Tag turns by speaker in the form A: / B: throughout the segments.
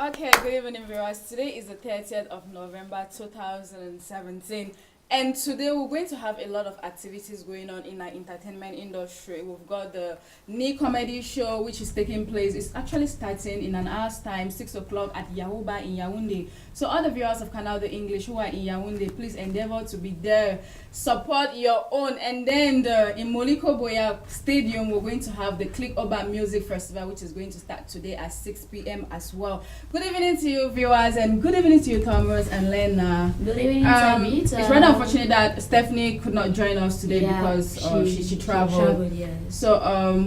A: Okay, good evening, viewers. Today is the 30th of November 2017. And today we're going to have a lot of activities going on in our entertainment industry. We've got the new comedy show which is taking place. It's actually starting in an hour's time, 6 o'clock at Yahuba in Yaoundé. So all the viewers of Canal the English who are in Yaoundé, please endeavor to be there. Support your own. And then in Moliko Boya Stadium, we're going to have the Click Oba Music Festival, which is going to start today at 6 p.m. as well. Good evening to you, viewers, and good evening to you, Thomas and Lena.
B: Good evening, Tabitha.
A: It's rather unfortunate that Stephanie could not join us today because she traveled.
B: Yes.
A: So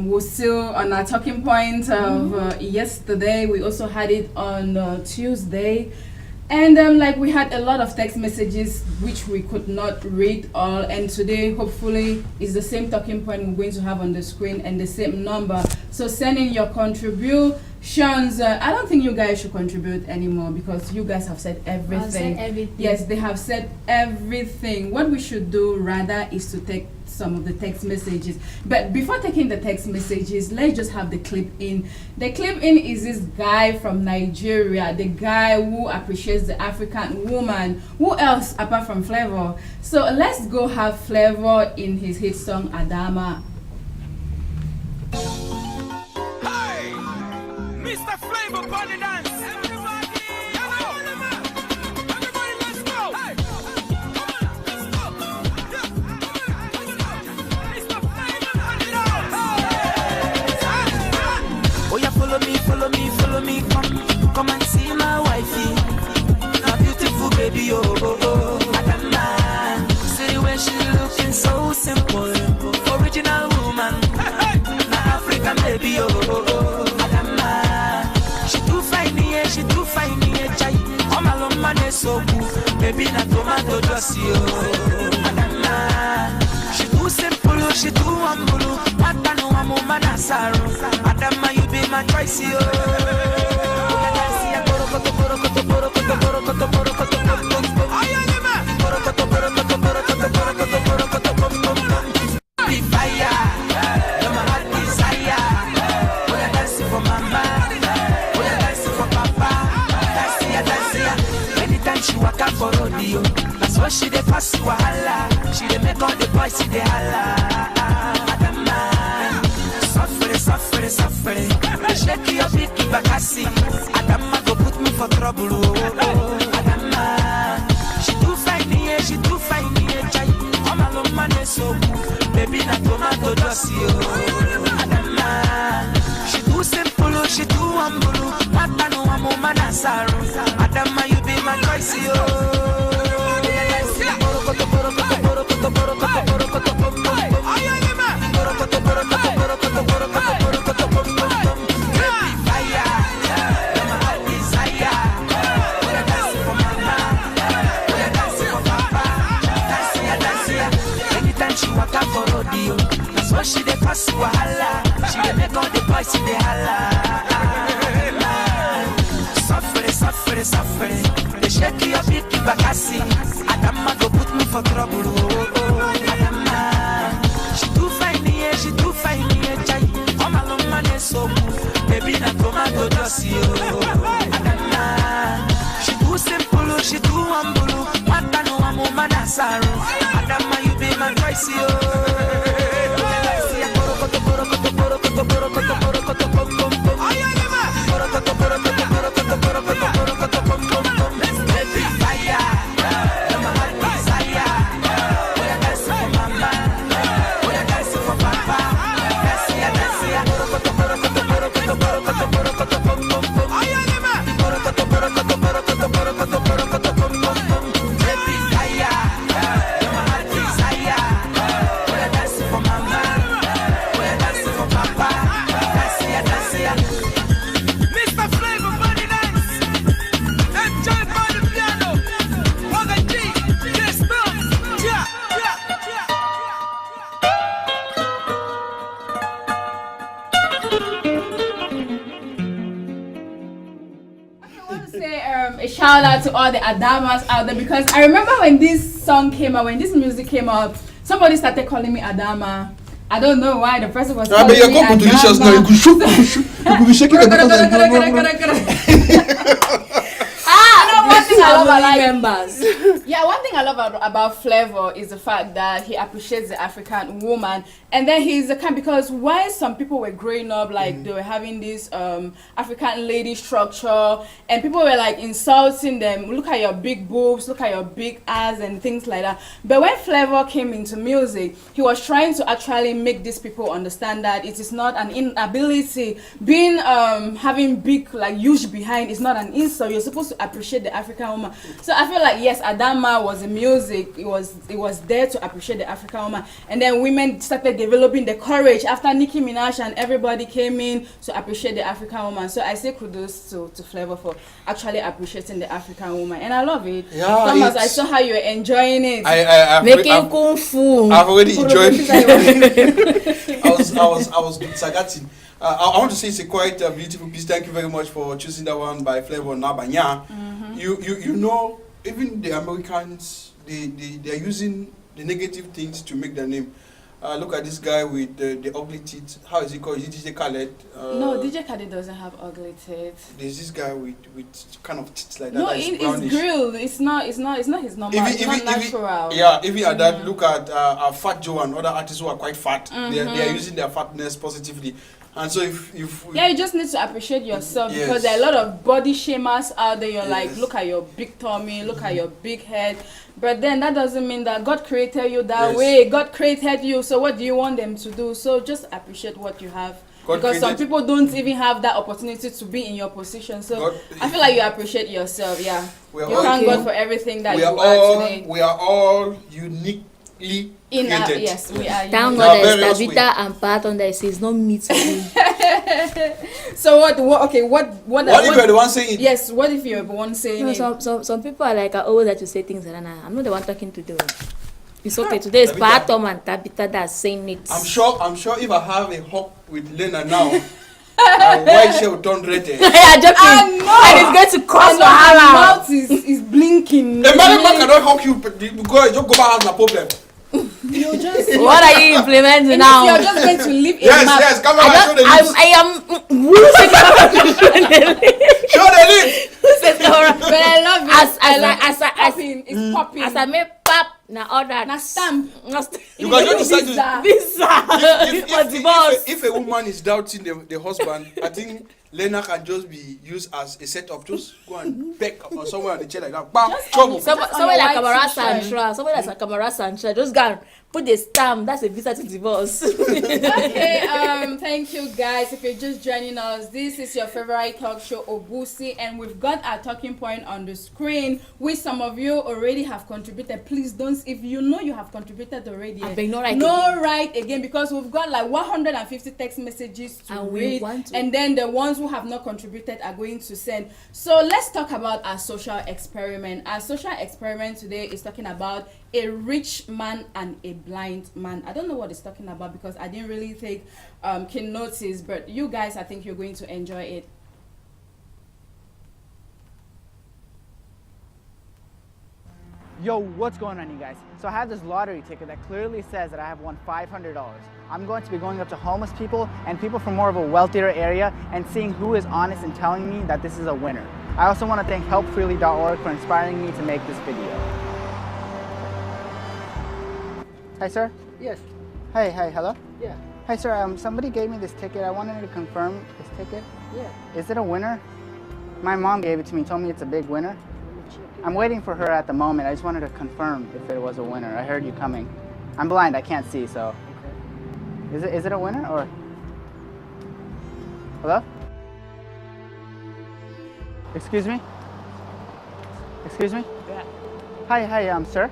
A: we're still on our talking point of yesterday. We also had it on Tuesday. And like we had a lot of text messages which we could not read all, and today hopefully is the same talking point we're going to have on the screen and the same number. So send in your contributions. I don't think you guys should contribute anymore because you guys have said everything.
B: I've said everything.
A: Yes, they have said everything. What we should do rather is to take some of the text messages. But before taking the text messages, let's just have the clip in. The clip in is this guy from Nigeria, the guy who appreciates the African woman. Who else apart from Flavor? So let's go have Flavor in his hit song Adama.
C: Hey, Mr. Flavor Body Dance. Follow me, come and see my wifey. My beautiful baby, Adama. See when she looking so simple, original woman. My African baby, Adama. She too fine, chai. Come along, man, so good. Baby, na tomato juicy, Adama. She too simple, she too humble. Matano amo manasaro. Adama, you be my choice, she walk out for rodeo. That's why she dey pass wahala. She dey make all the boys see the holla. Adama, suffer. Shake your big bakasi. Adama go put me for trouble. Adama, she too fine, chai. Come along, man, so good. Baby, na tomato juicy. Adama, she too simple, she too humble. Matano amo manasaro. Adama, you be my choice, that's why she dey pass wahala. She dey make all the boys see the holla. Suffer. They shake your big bakasi. Adama go put me for trouble. Adama, she too fine, chai. Come along, man, so good. Baby, na tomato juicy. Adama, she too simple, she too humble. Matano amo manasaro. Adama, you be my choice,
A: A shout out to all the Adamas out there, because I remember when this song came out, when this music came out, somebody started calling me Adama. I don't know why the person was calling me Adama.
D: But you're going to now. You could be shaking the
A: One thing I love about
B: members.
A: one thing I love about Flavor is the fact that he appreciates the African woman, and then he's the kind, because while some people were growing up like they were having this African lady structure, and people were like insulting them. Look at your big boobs, look at your big ass, and things like that. But when Flavor came into music, he was trying to actually make these people understand that it is not an inability. Being having big like huge behind is not an insult. You're supposed to appreciate the African woman. So I feel like yes, Adama was in music. It was there to appreciate the African woman, and then women started developing the courage after Nicki Minaj and everybody came in to appreciate the African woman. So I say kudos to Flavor for actually appreciating the African woman, and I love it.
D: Yeah,
A: Thomas, I saw how you were enjoying it.
B: Making kung fu.
D: I've already enjoyed it. I was Sagati. I want to say it's a quite beautiful piece. Thank you very much for choosing that one by Flavor Nabanya. You know, even the Americans, they're using the negative things to make their name. Look at this guy with the ugly teeth. How is he called? Is it DJ Khaled?
A: No, DJ Khaled doesn't have ugly teeth.
D: There's this guy with kind of teeth like that.
A: No, it's grilled. It's not his normal. It's not natural.
D: Even at that, look at Fat Joe and other artists who are quite fat. They are using their fatness positively. And so if
A: you just need to appreciate yourself,
D: yes.
A: Because there are a lot of body shamers out there. You're
D: yes.
A: like, look at your big tummy, look at your big head. But then that doesn't mean that God created you that
D: yes.
A: way. God created you, so what do you want them to do? So just appreciate what you have. Because some people don't even have that opportunity to be in your position. So I feel like you appreciate yourself, yeah. You thank God for everything that you are today.
D: We are all uniquely created.
A: Yes, we are.
B: Thank God there's Tabitha and Pat on there. It's not me to me.
A: So what if
D: you're the one saying it?
A: Yes, what if you're the one saying it?
B: Some people are like, I always like to say things and I'm not the one talking to them. It's okay. Today is Pat, Tom, and Tabitha that's saying it.
D: I'm sure if I have a hop with Lena now, why she will turn red?
B: Yeah, joking. And it's going to cause
A: my mouth is blinking.
D: The man cannot hug you because just go back has no problem.
B: What are you implementing now?
A: You're just going to leave a map.
D: Yes, come on, show the lips.
B: I am
D: show the lips.
A: But I love it. It's popping.
B: As I make pop, now all that.
A: Now stamp.
D: You can just decide
B: Visa.
D: If a woman is doubting the husband, I think Lena can just be used as a setup. Just go and peck or somewhere on the chair like that. Bam, trouble.
B: Somewhere like Kamara Santra. Somewhere like Kamara Santra. Just go and put the stamp. That's a visa to divorce.
A: Okay, thank you guys. If you're just joining us, this is your favorite talk show, Obusi, and we've got our talking point on the screen, which some of you already have contributed. Please don't, if you know you have contributed already, write again, because we've got like 150 text messages to read, and then the ones who have not contributed are going to send. So let's talk about our social experiment. Our social experiment today is talking about a rich man and a blind man. I don't know what it's talking about because I didn't really take keen notice, but you guys, I think you're going to enjoy it.
E: Yo, what's going on, you guys? So I have this lottery ticket that clearly says that I have won $500. I'm going to be going up to homeless people and people from more of a wealthier area and seeing who is honest and telling me that this is a winner. I also want to thank helpfreely.org for inspiring me to make this video. Hi, sir.
F: Yes.
E: Hey, hello?
F: Yeah.
E: Hi, sir. Somebody gave me this ticket. I wanted to confirm this ticket.
F: Yeah.
E: Is it a winner? My mom gave it to me, told me it's a big winner. I'm waiting for her at the moment. I just wanted to confirm if it was a winner. I heard you coming. I'm blind, I can't see, so. Okay. Is it a winner or? Hello? Excuse me? Excuse me?
F: Yeah.
E: Hi, sir?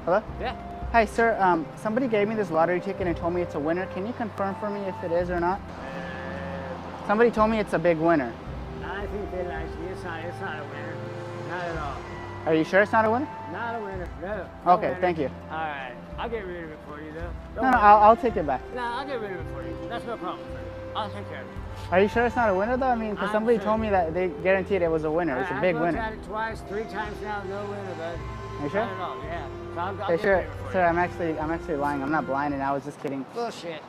E: Hello?
F: Yeah.
E: Hi, sir. Somebody gave me this lottery ticket and told me it's a winner. Can you confirm for me if it is or not? Somebody told me it's a big winner.
F: I think they like you. It's not a winner. Not at all.
E: Are you sure it's not a winner?
F: Not a winner. No.
E: Okay,
F: winner.
E: thank you.
F: All right. I'll get rid of it for you, though.
E: No, I'll take it back.
F: No, I'll get rid of it for you. That's no problem, sir. I'll take care of it.
E: Are you sure it's not a winner, though? I mean, because somebody told me that they guaranteed it was a winner. It's a big winner.
F: I've looked at it twice, 3 times now. No winner, bud.
E: Are you sure?
F: Not at all. Yeah. So I'll
E: Hey,
F: get
E: sure,
F: rid of it for
E: sir.
F: you.
E: I'm actually lying. I'm not blind, and I was just kidding.
F: Bullshit.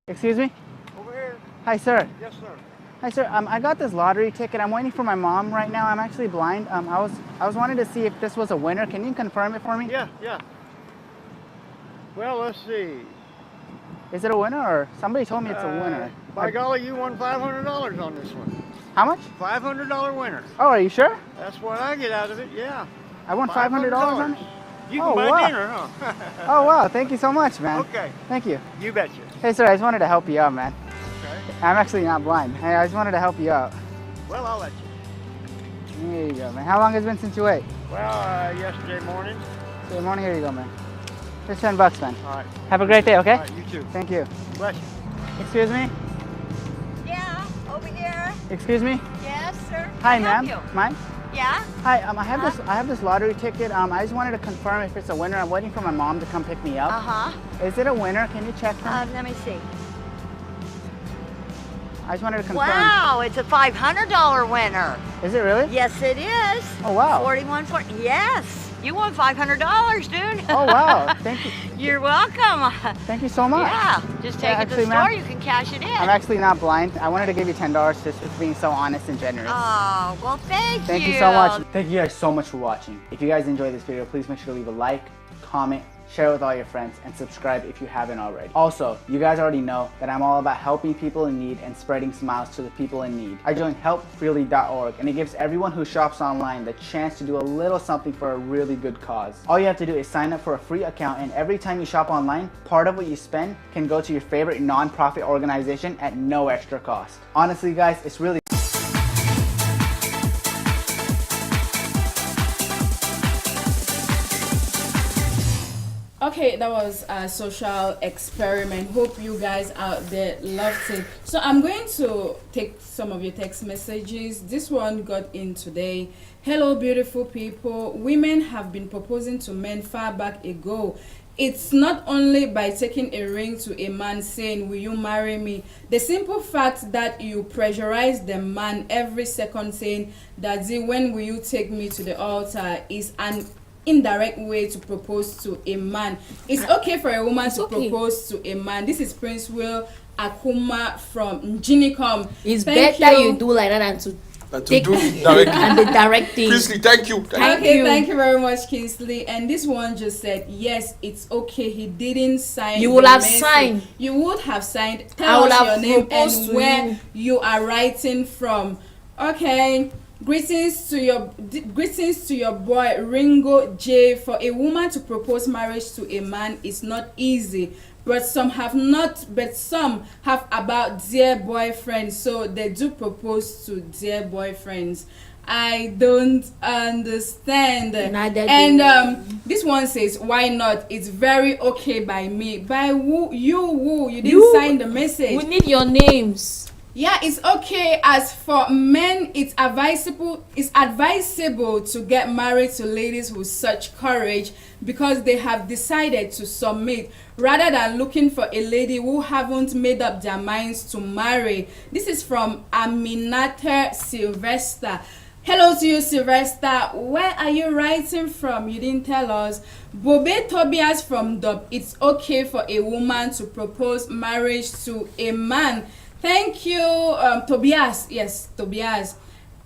E: Excuse me?
F: Over here.
E: Hi, sir.
F: Yes, sir.
E: Hi, sir. I got this lottery ticket. I'm waiting for my mom right now. I'm actually blind. I was wanting to see if this was a winner. Can you confirm it for me?
F: Yeah. Well, let's see.
E: Is it a winner, or somebody told me it's a winner?
F: By golly, you won $500 on this one.
E: How much?
F: $500 winner.
E: Oh, are you sure?
F: That's what I get out of it, yeah.
E: I won $500 on it?
F: You
E: Oh,
F: can buy
E: wow.
F: dinner, huh?
E: Oh, wow. Thank you so much, man.
F: Okay.
E: Thank you.
F: You betcha.
E: Hey, sir, I just wanted to help you out, man.
F: Okay.
E: I'm actually not blind. Hey, I just wanted to help you out.
F: Well, I'll let you.
E: Here you go, man. How long has it been since you ate?
F: Well, yesterday morning.
E: Good morning. Here you go, man. Here's $10, man.
F: All right.
E: Have a great day, okay?
F: All right, you too.
E: Thank you.
F: Bless you.
E: Excuse me?
G: Yeah, over here.
E: Excuse me?
G: Yes, sir.
E: Hi,
G: Can I help
E: ma'am.
G: you?
E: Ma'am?
G: Yeah.
E: Hi, I have this lottery ticket. I just wanted to confirm if it's a winner. I'm waiting for my mom to come pick me up. Is it a winner? Can you check for me?
G: Let me see.
E: I just wanted to confirm.
G: Wow, it's a $500 winner.
E: Is it really?
G: Yes, it is.
E: Oh, wow.
G: 4140. Yes. You won $500, dude.
E: Oh, wow. Thank you.
G: You're welcome.
E: Thank you so much.
G: Yeah. Just take it to
E: actually,
G: the store.
E: ma'am,
G: You can cash it in.
E: I'm actually not blind. I wanted to give you $10 just for being so honest and generous.
G: Oh, well, thank you.
E: Thank you so much. Thank you guys so much for watching. If you guys enjoyed this video, please make sure to leave a like, comment, share it with all your friends, and subscribe if you haven't already. Also, you guys already know that I'm all about helping people in need and spreading smiles to the people in need. I joined helpfreely.org, and it gives everyone who shops online the chance to do a little something for a really good cause. All you have to do is sign up for a free account, and every time you shop online, part of what you spend can go to your favorite non-profit organization at no extra cost. Honestly, guys, it's really
A: Okay, that was a social experiment. Hope you guys out there loved it. So I'm going to take some of your text messages. This one got in today. Hello, beautiful people. Women have been proposing to men far back ago. It's not only by taking a ring to a man saying, will you marry me? The simple fact that you pressurize the man every second saying, Daddy, when will you take me to the altar, is an indirect way to propose to a man. It's okay for a woman to propose to a man. This is Prince Will Akuma from Njinikom.
B: It's better you do like that than to take
D: do it directly.
B: and the direct thing.
D: Kingsley, thank you.
B: Thank
A: Okay,
B: you.
A: thank you very much, Kingsley. And this one just said, yes, it's okay. He didn't sign.
B: You will
A: the
B: have
A: message.
B: signed.
A: You would have signed.
B: I
A: Tell
B: would
A: us
B: have
A: your name
B: proposed
A: and
B: to
A: where
B: you.
A: you are writing from. Okay. Greetings to your boy Ringo J. For a woman to propose marriage to a man is not easy, but some have about their boyfriends, so they do propose to their boyfriends. I don't understand.
B: Neither do
A: And this one says, why not? It's very okay by me. By who? You didn't sign the message.
B: We need your names.
A: Yeah, it's okay. As for men, it's advisable to get married to ladies with such courage because they have decided to submit rather than looking for a lady who haven't made up their minds to marry. This is from Aminata Sylvester. Hello to you, Sylvester. Where are you writing from? You didn't tell us. Bobe Tobias from Dub. It's okay for a woman to propose marriage to a man. Thank you, Tobias. Yes, Tobias.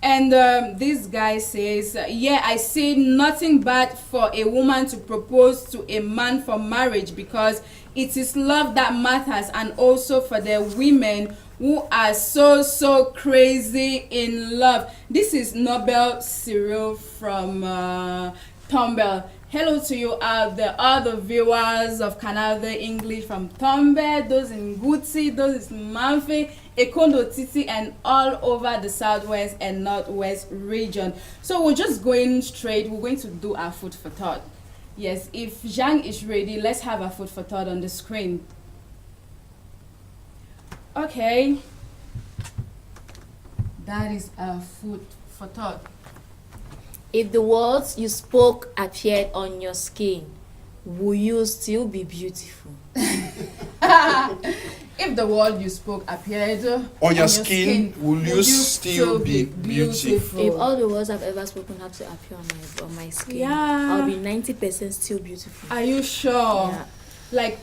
A: And this guy says, yeah, I see nothing bad for a woman to propose to a man for marriage because it is love that matters, and also for the women who are so crazy in love. This is Nobel Cyril from Tombell. Hello to you out there, all the viewers of Canal English from Tombe, those in Guti, those in Manfe, Ekondo Titi, and all over the southwest and northwest region. So we're just going straight. We're going to do our food for thought. Yes, if Zhang is ready, let's have our food for thought on the screen. Okay. That is our food for thought.
B: If the words you spoke appeared on your skin, will you still be beautiful?
A: If the word you spoke appeared
D: On your skin, will you still be beautiful?
B: If all the words I've ever spoken have to appear on my skin,
A: Yeah.
B: I'll be 90% still beautiful.
A: Are you sure?
B: Yeah.
A: like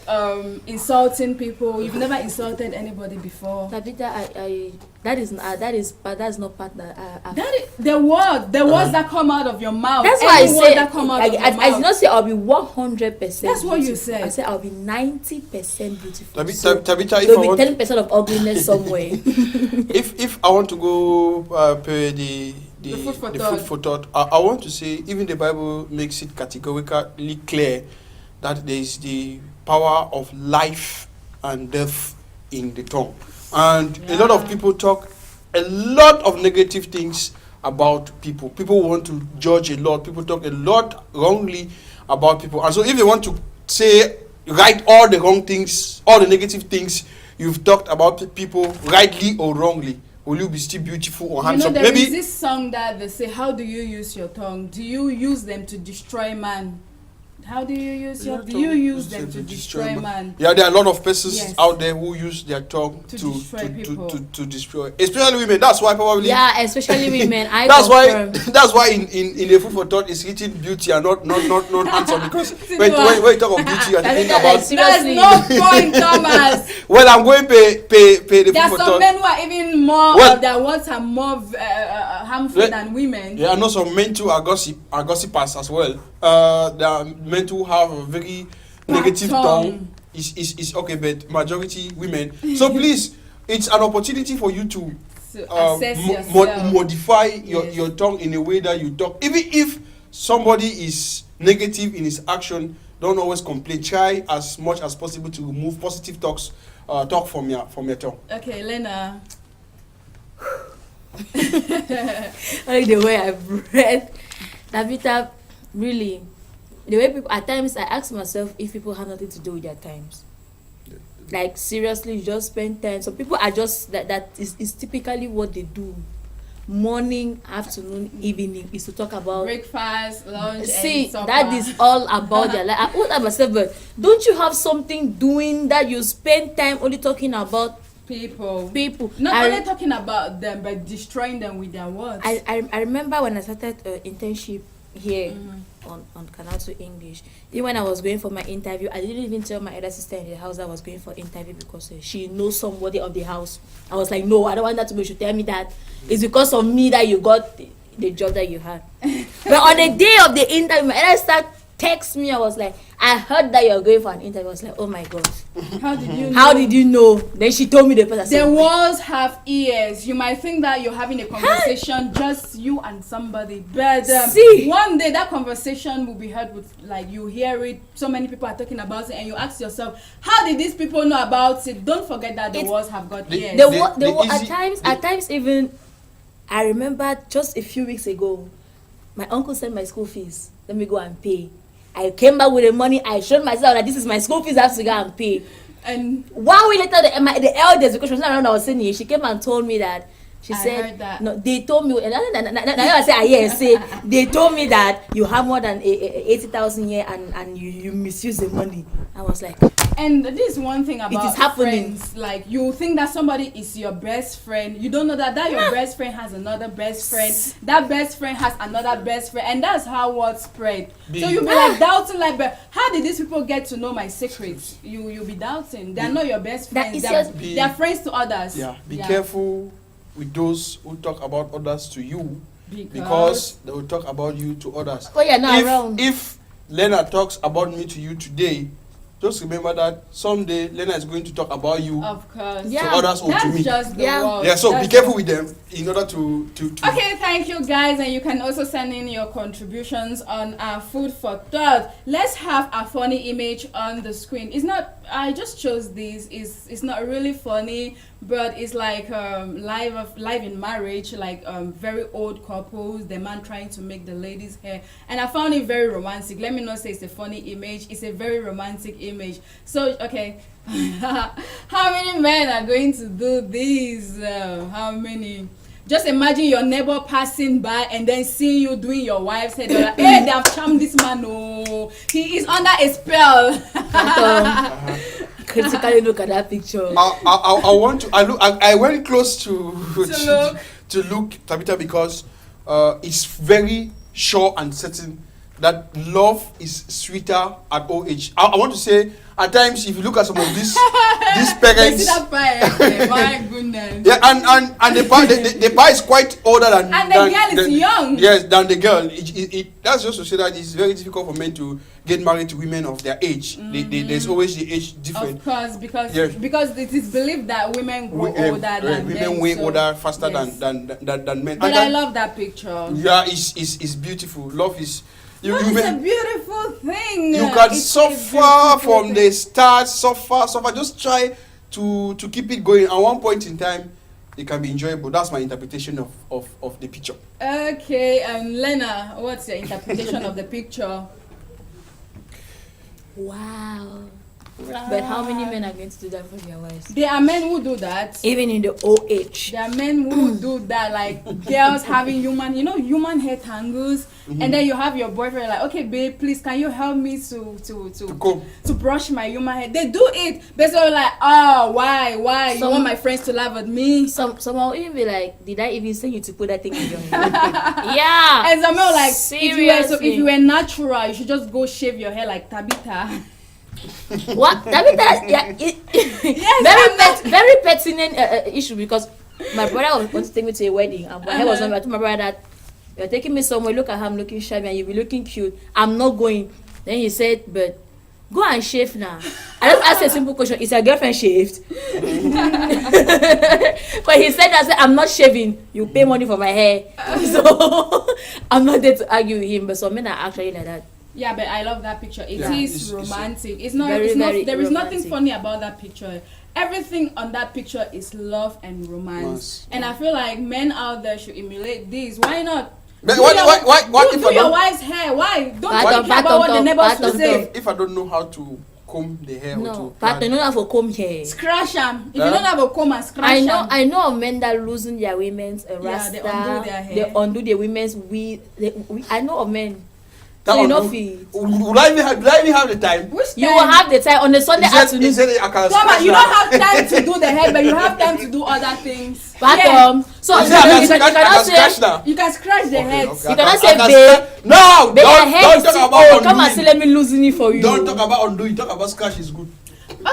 A: insulting people. You've never insulted anybody before.
B: Tabitha, that's not part that
A: the words that come out of your mouth.
B: That's why I say
A: that come out of your mouth.
B: I did not say I'll be 100%.
A: That's what you said.
B: I said I'll be 90% beautiful.
D: Tabitha, if
B: there'll
D: I
B: be
D: want
B: 10% of ugliness somewhere.
D: if I want to go per the
A: food for
D: food for thought, I want to say even the Bible makes it categorically clear that there is the power of life and death in the tongue. And a lot of people talk a lot of negative things about people. People want to judge a lot. People talk a lot wrongly about people. And so if they want to say, write all the wrong things, all the negative things you've talked about people, rightly or wrongly, will you be still beautiful or handsome?
A: There is this song that they say, how do you use your tongue? Do you use them to destroy man? How do you use your tongue? Do you use them to destroy man?
D: Yeah, there are a lot of persons out there who use their tongue to destroy, especially women. That's why probably.
B: Yeah, especially women.
D: That's why in the food for thought is written beauty and not handsome, because when you talk of beauty you're thinking about.
A: There's no point, Thomas.
D: Well, I'm going pay the
A: there
D: food for thought.
A: There are some men who are even more their words are more harmful than women.
D: Yeah, I know some men too are gossipers as well. There are men who have a very negative tongue. Is okay, but majority women. So please, it's an opportunity for you to modify your tongue in a way that you talk. Even if somebody is negative in his action, don't always complain. Try as much as possible to remove positive talk from your tongue.
A: Okay, Lena.
B: Like the way I've read Tabitha, really, the way people, at times I ask myself if people have nothing to do with their times. Like seriously, you just spend time. Some people are just that is typically what they do. Morning, afternoon, evening is to talk about
A: breakfast, lunch,
B: and
A: supper.
B: That is all about their life. I put that myself, but don't you have something doing that you spend time only talking about people?
A: Not only talking about them, but destroying them with their words.
B: I remember when I started internship here on Canal to English. Even when I was going for my interview, I didn't even tell my elder sister in the house that I was going for interview because she knows somebody of the house. I was like, no, I don't want that to be. You should tell me that it's because of me that you got the job that you had. But on the day of the interview, my elder sister texted me. I was like, I heard that you're going for an interview. I was like, oh my god.
A: How did you know?
B: How did you know? Then she told me the person.
A: The walls have ears. You might think that you're having a conversation, just you and somebody. But one day that conversation will be heard with, like, you hear it, so many people are talking about it, and you ask yourself, how did these people know about it? Don't forget that the walls have got ears.
B: At times even, I remember just a few weeks ago, my uncle sent my school fees. Let me go and pay. I came back with the money. I showed myself that this is my school fees. I have to go and pay. And 1 week later, the elders, because she was not around, I was saying, she came and told me that. She said, no, they told me, and I said, yes, they told me that you have more than 80,000 here and you misuse the money. I was like,
A: and this is one thing about
B: it is happening.
A: Friends. Like, you think that somebody is your best friend. You don't know that your best friend has another best friend. That best friend has another best friend. And that's how words spread. So you'll be like doubting, like, but how did these people get to know my secrets? You'll be doubting. They're not your best friends. They're friends to others.
D: Yeah, be careful with those who talk about others to you, because they will talk about you to others.
B: Oh yeah, not around.
D: If Lena talks about me to you today, just remember that someday Lena is going to talk about you to others or to me.
A: Just the world.
D: Yeah, so be careful with them in order to
A: Okay, thank you guys, and you can also send in your contributions on our food for thought. Let's have a funny image on the screen. It's not, I just chose this. It's not really funny, but it's like live in marriage, like very old couples, the man trying to make the lady's hair, and I found it very romantic. Let me not say it's a funny image, it's a very romantic image. So okay, how many men are going to do this? How many? Just imagine your neighbor passing by and then seeing you doing your wife's hair. They're like, hey, they have charmed this man. Oh, he is under a spell.
B: Critically look at that picture.
D: I went close to look Tabitha, because it's very sure and certain that love is sweeter at old age. I want to say, at times, if you look at some of these parents,
A: My goodness.
D: yeah, and the boy is quite older than,
A: And the girl is young.
D: Yes, than the girl. That's just to say that it's very difficult for men to get married to women of their age. There's always the age difference.
A: Of course, because
D: Yes.
A: because it is believed that women grow older than
D: women
A: men.
D: way
A: so-
D: older faster
A: yes.
D: than men.
A: But
D: And
A: I
D: that-
A: love that picture.
D: Yeah, it's beautiful. Love is.
A: Love is a beautiful thing.
D: You can
A: It's a
D: suffer
A: beautiful
D: from
A: thing.
D: the start, suffer. Just try to keep it going. At one point in time, it can be enjoyable. That's my interpretation of the picture.
A: Okay, Lena, what's your interpretation of the picture?
B: Wow. But how many men are going to do that for their wives?
A: There are men who do that.
B: Even in the old age.
A: There are men who do that, like girls having human hair tangles, and then you have your boyfriend like, okay, babe, please, can you help me to brush my human hair? They do it, but so like, oh, why? You want my friends to laugh at me?
B: Some will even be like, did I even send you to put that thing in your hair? Yeah.
A: And some are like,
B: Seriously.
A: if you were natural, you should just go shave your hair like Tabitha.
B: What? Yeah,
A: Yes,
B: very pertinent issue, because my brother was going to take me to a wedding, and my hair was on. I told my brother that you're taking me somewhere. Look at how I'm looking shabby, and you'll be looking cute. I'm not going. Then he said, but go and shave now. I just asked a simple question: is your girlfriend shaved? But he said, I said, I'm not shaving. You pay money for my hair, so I'm not there to argue with him. But some men are actually like that.
A: Yeah, but I love that picture. It
D: Yeah,
A: is romantic. It's not.
B: Very,
A: It's not.
B: very
A: There is nothing
B: romantic.
A: funny about that picture. Everything on that picture is love and romance.
D: Yes.
A: And I feel like men out there should emulate this. Why not?
D: But
A: Do
D: what
A: do
D: if I
A: your
D: don't?
A: wife's hair? Why? Don't
B: Pat
A: you
B: on,
A: care
B: pat
A: about
B: on
A: what the
B: top,
A: neighbors
B: pat
A: will
B: on
A: say?
D: If I don't know how to comb the hair or
B: No,
D: to
B: but they don't have a comb hair.
A: Scratch them. If you
D: Huh?
A: don't have a comb and scratch them.
B: I know of men that losing their women's rasta.
A: they undo their hair.
B: They undo their women's weave. I know of men.
D: that
B: So you
D: one,
B: know
D: would
B: fit.
D: would I even have the time?
A: Which
B: You
A: time?
B: will have the time on a Sunday afternoon.
D: He said I can
A: Come on,
D: scratch
A: you
D: that.
A: don't have time to do the hair, but you have time to do other things.
B: But
A: Yeah.
B: so
D: He
B: you
D: said I
B: cannot
D: can scratch
B: say,
D: that.
A: You can scratch the head.
D: Okay,
B: You
D: I
B: cannot
D: can-
B: say,
D: I can
B: babe,
D: scratch- No,
B: but your hair
D: don't
B: is
D: talk
B: too
D: about
B: old. Come and say,
D: undoing.
B: let me loosen it for you.
D: Don't talk about undo. You talk about scratch is good.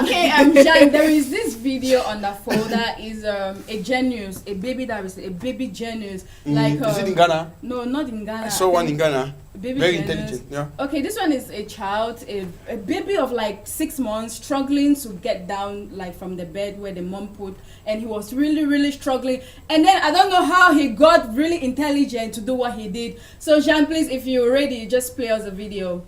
A: Okay, Jan, there is this video on the folder is a genius, a baby that is a baby genius. Like
D: Is it in Ghana?
A: No, not in Ghana.
D: I saw one in Ghana.
A: Baby
D: Very
A: genius.
D: intelligent. Yeah.
A: Okay, this one is a child, a baby of like 6 months, struggling to get down like from the bed where the mom put, and he was really struggling. And then I don't know how he got really intelligent to do what he did. So Jean, please, if you're ready, just play us a video.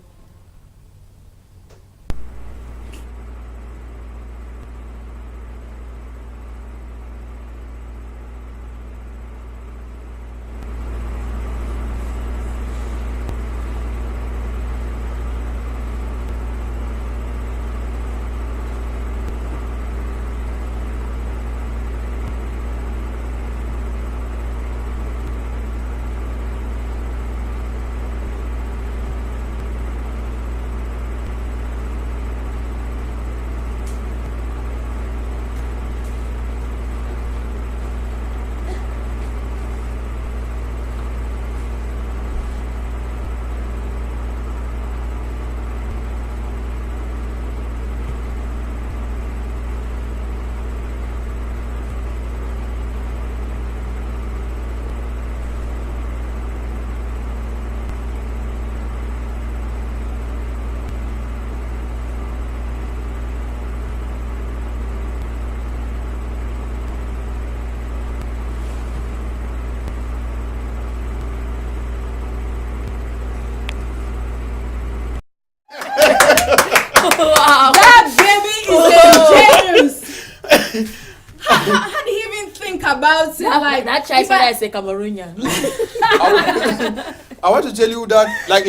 B: Wow.
A: That baby is a genius. How did he even think about it? Like
B: That child
A: if
B: said
A: I-
B: I say Cameroonian.
D: I want to tell you that, like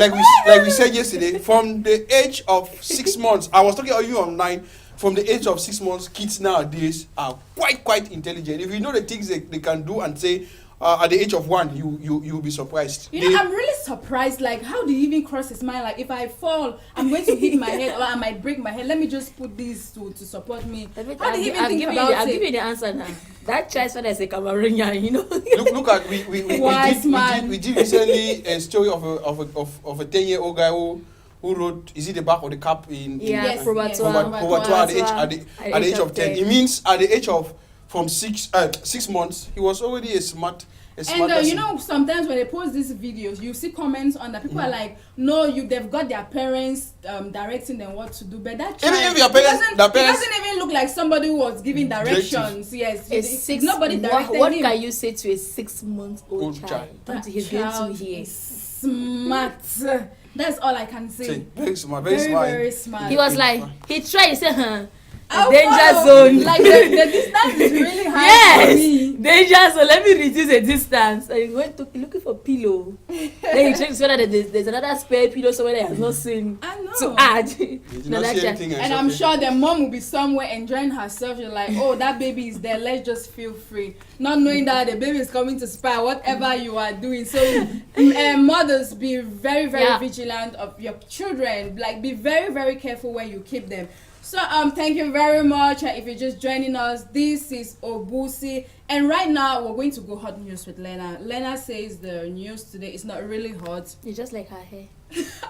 D: we said yesterday, from the age of 6 months, I was talking to you online. From the age of 6 months, kids nowadays are quite intelligent. If you know the things they can do and say at the age of 1, you'll be surprised.
A: You know, I'm really surprised. Like, how did he even cross his mind? Like, if I fall, I'm going to hit my head, or I might break my head. Let me just put this to support me. How did he even think about it?
B: I'll give you the answer now. That child said as a Cameroonian, you know.
D: Look at we did recently a story of a 10-year-old guy who wrote, is it the back of the cap in
B: Probatoire
D: at the age of 10. It means at the age of from 6 months, he was already a smart person.
A: You know, sometimes when they post these videos, you see comments on that. People are like, no, they've got their parents directing them what to do. But that child,
D: even if your parents,
A: it doesn't even look like somebody who was giving directions. Yes, it's nobody directing
B: what
A: him.
B: Can you say to a 6-month-old child?
A: That
B: He's going to hear.
A: Smart. That's all I can say.
D: Very smart, very
A: smart.
B: He was like, he tried, he said,
A: I'll
B: danger
A: follow.
B: zone.
A: Like the distance is really high for me.
B: Danger zone. Let me reduce the distance. And he went to looking for pillow. Then he checked whether there's another spare pillow somewhere that he has not seen to add.
A: And I'm sure the mom will be somewhere enjoying herself. You're like, oh, that baby is there. Let's just feel free. Not knowing that the baby is coming to spy whatever you are doing. So mothers, be very, very vigilant of your children. Like, be very, very careful where you keep them. So thank you very much. If you're just joining us, this is Obusi, and right now we're going to go hot news with Lena. Lena says the news today is not really hot.
B: It's just like her hair.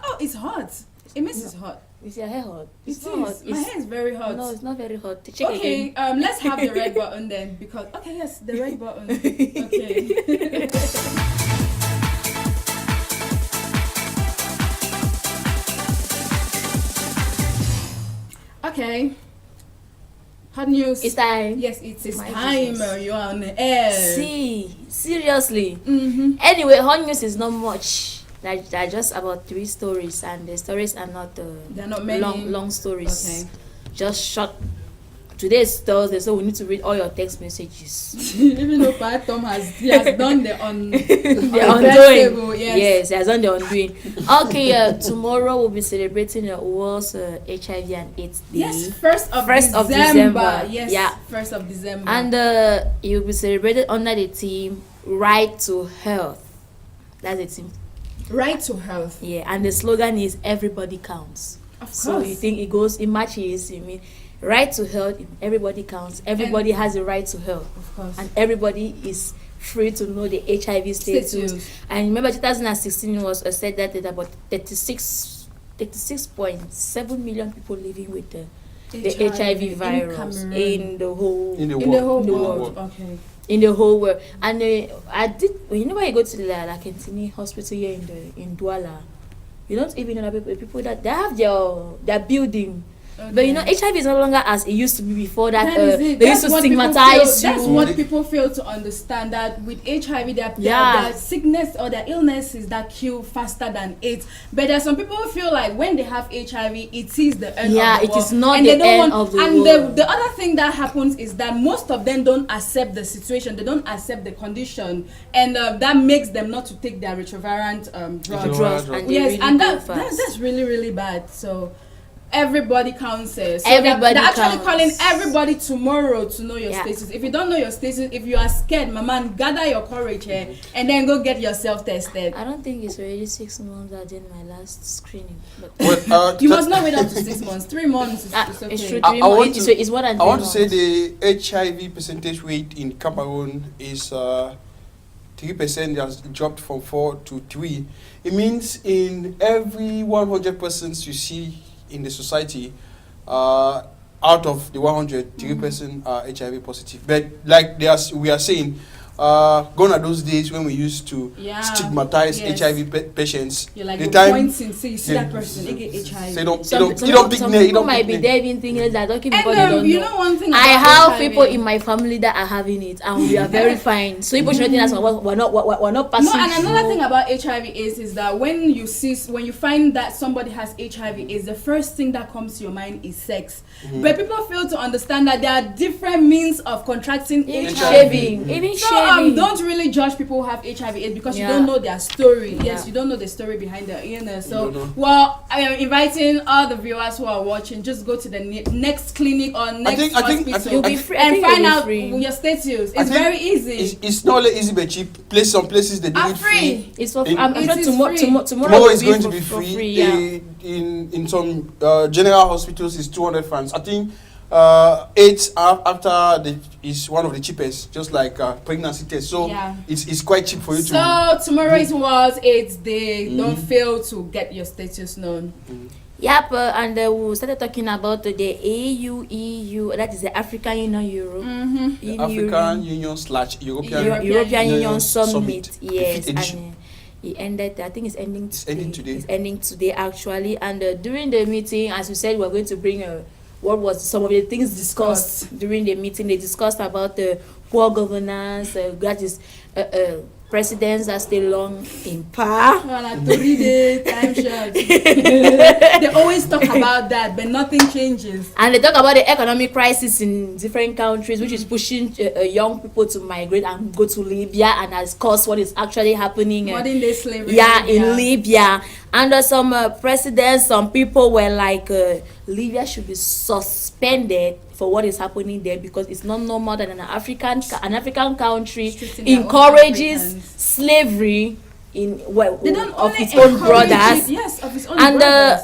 A: Oh, it's hot. It means it's hot.
B: Is your hair hot?
A: It's not hot. My hair is very hot.
B: No, it's not very hot. Check
A: okay,
B: again.
A: Let's have the red button then, because yes, the red button. Okay. Okay. Hot news.
B: It's time.
A: Yes, it's time. You are on the air.
B: See, seriously. Anyway, hot news is not much. They're just about 3 stories, and the stories are not
A: they're not many
B: long stories.
A: Okay.
B: Just short. Today is Thursday, so we need to read all your text messages.
A: Even though Pat Tom has done the
B: undoing. Yes, he has done the undoing. Okay, tomorrow we'll be celebrating the World's HIV and AIDS Day.
A: Yes, 1st of December. Yes,
B: yeah.
A: 1st of December.
B: And it will be celebrated under the theme Right to Health. That's the theme.
A: Right to Health.
B: Yeah, and the slogan is Everybody Counts.
A: Of course.
B: So you think it matches, you mean, right to health, everybody counts. Everybody has a right to health.
A: Of course.
B: And everybody is free to know the HIV status. And remember, 2016 was said that there about 36.7 million people living with the HIV virus in the whole world. Okay. In the whole world. And whenever you go to the Lakentini hospital here in Douala, you don't even know that people that they have their building. Okay. But you know, HIV is no longer as it used to be before that. They used to stigmatize you.
A: That's what people fail to understand, that with HIV, their sickness or their illnesses that kill faster than AIDS. But there are some people who feel like when they have HIV, it is the end of the world.
B: Yeah, it is not the end of the world.
A: And the other thing that happens is that most of them don't accept the situation. They don't accept the condition. And that makes them not to take their retrovirant drugs. And that's really, really bad. So everybody counts. So they're actually calling everybody tomorrow to know your status. If you don't know your status, if you are scared, my man, gather your courage here and then go get yourself tested.
B: I don't think it's already 6 months I did my last screening.
A: But you must not wait up to 6 months. 3 months is okay.
B: It's true. 3 months. It's more than 3 months.
D: I want to say the HIV percentage rate in Cameroon is 3%. Has dropped from 4 to 3. It means in every 100 persons you see in the society, out of the 100, 3% are HIV positive. But like we are saying, gone are those days when we used to stigmatize HIV patients.
A: You're like, pointing, so you see that person, they get HIV.
B: Some people might be there even thinking that don't
A: you know one thing
B: I have HIV. People in my family that are having it, and we are very fine. So people shouldn't think that we're not passing.
A: No, and another thing about HIV/AIDS is that when you find that somebody has HIV/AIDS, the first thing that comes to your mind is sex. But people fail to understand that there are different means of contracting HIV.
B: Even
A: so
B: HIV.
A: don't really judge people who have HIV/AIDS because you
B: Yeah.
A: don't know their story.
B: Yeah.
A: Yes, you don't know the story behind their illness.
D: You
A: So,
D: don't know.
A: well, I am inviting all the viewers who are watching. Just go to the next clinic or next hospital
B: You'll be free. I
A: and
B: think
A: find
B: you'll be
A: out
B: free.
A: your status.
D: I
A: It's
D: think
A: very easy.
D: It's not only easy but cheap. Some places they do
A: I'm
D: it
A: free.
B: It's for.
D: In-
B: I'm
A: It
B: sure
A: is
B: tomorrow.
A: free.
B: Tomorrow
D: Tomorrow
B: will
D: is going to
B: for-
D: be
B: for
D: free.
B: Yeah.
D: In some general hospitals, it's 200 francs. I think AIDS after is one of the cheapest, just like pregnancy test. So
A: Yeah.
D: it's quite cheap for you to.
A: So tomorrow is World AIDS Day. Don't fail to get your status known.
B: Yep, and we started talking about the AU, EU, that is the African Union Europe.
A: Mm-hmm.
D: African Union / European
B: European Union
D: Union
B: Summit.
D: Summit, the
B: Yes,
D: fifth
B: and
D: edition.
B: it ended. I think it's ending today.
D: ending today.
B: It's ending today actually. And during the meeting, as we said, we're going to bring what was some of the things discussed during the meeting. They discussed about the poor governance. That is presidents that stay long in power.
A: Well, like 3 days, time short. They always talk about that, but nothing changes.
B: And they talk about the economic crisis in different countries, which is pushing young people to migrate and go to Libya, and has caused what is actually happening.
A: Modern day slavery.
B: In Libya. And some presidents, some people were like, Libya should be suspended for what is happening there because it's not normal that an African country
A: Treating their own
B: encourages
A: Africans.
B: slavery in
A: They don't
B: of
A: only
B: its own
A: encourage
B: brothers.
A: it, yes, of its own
B: And,
A: brothers.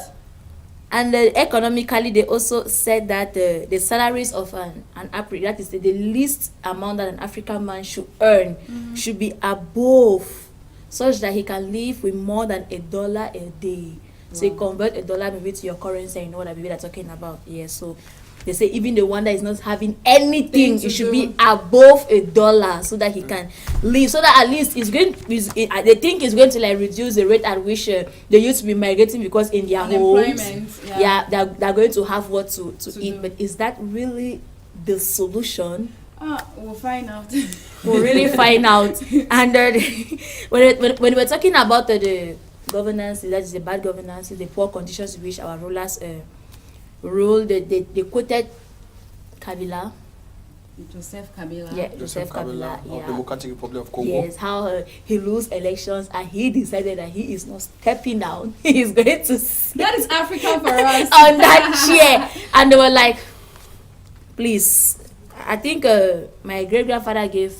B: And economically, they also said that the salaries of an African, that is the least amount that an African man should earn, should be above, such that he can live with more than $1 a day. So you convert $1 maybe to your currency, and you know what they're talking about. Yeah, so they say even the one that is not having anything, it should be above $1 so that he can live. So that at least they think it's going to like reduce the rate at which they used to be migrating because in their homes, they're going to have what to eat.
A: do.
B: But is that really the solution?
A: We'll find out.
B: We'll really find out. And when we're talking about the governance, that is the bad governance, the poor conditions in which our rulers rule, they quoted Kabila.
A: Joseph Kabila.
B: Yeah, Joseph Kabila.
D: of
B: Yeah.
D: Democratic Republic of Congo.
B: Yes, how he lose elections and he decided that he is not stepping down. He is going to sit
A: That is Africa for us.
B: on that chair. And they were like, please, I think my great grandfather gave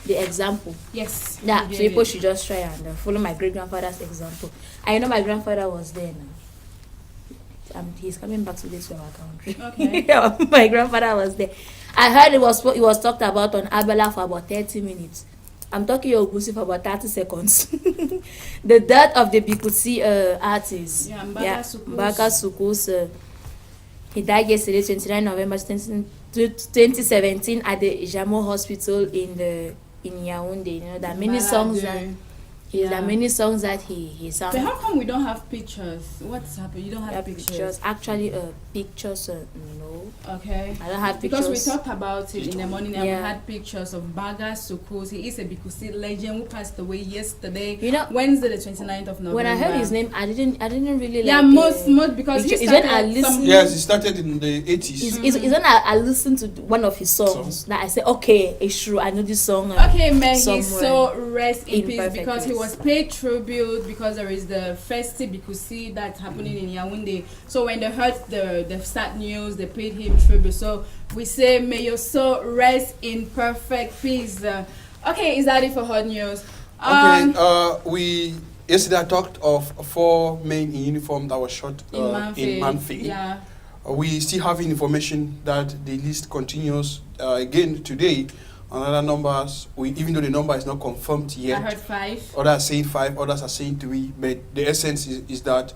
B: the example.
A: Yes.
B: Yeah,
A: he
B: so
A: gave
B: people
A: it.
B: should just try and follow my great grandfather's example. I know my grandfather was there now. He's coming back today to our country.
A: Okay.
B: Yeah, my grandfather was there. I heard it was talked about on Abela for about 30 minutes. I'm talking Obusi for about 30 seconds. The death of the Bikusi artist.
A: Yeah, Mbaka
B: Mbaka Sukus. He died yesterday, 29 November 2017, at the Jamo Hospital in Yaoundé. You know, there are many songs that there are many songs that he sang.
A: But how come we don't have pictures? What's happened? You don't have pictures.
B: Actually, pictures. No,
A: Okay.
B: I don't have pictures.
A: Because we talked about it in the morning and we
B: Yeah.
A: had pictures of Baga Sukos. He is a Bikusi legend who passed away yesterday.
B: You know,
A: Wednesday the 29th of November.
B: when I heard his name, I didn't really
A: Yeah,
B: like.
A: most because he
B: it's when I
A: started
B: listen-
A: some.
D: Yes, it started in the 80s.
B: It's when I listened to one of his songs that I said, okay, it's true. I know this song.
A: Okay, may he
B: somewhere
A: so rest in
B: in
A: peace
B: perfect
A: because he
B: peace.
A: was paid tribute because there is the festive Bikusi that's happening in Yaoundé. So when they heard the sad news, they paid him tribute. So we say, may your soul rest in perfect peace. Okay, is that it for hot news?
D: Okay, we yesterday I talked of 4 men in uniform that was shot in Manfi.
A: Yeah.
D: We still have information that the list continues again today. Another numbers, even though the number is not confirmed
A: I
D: yet.
A: heard 5.
D: Others are saying 5, others are saying 3. But the essence is that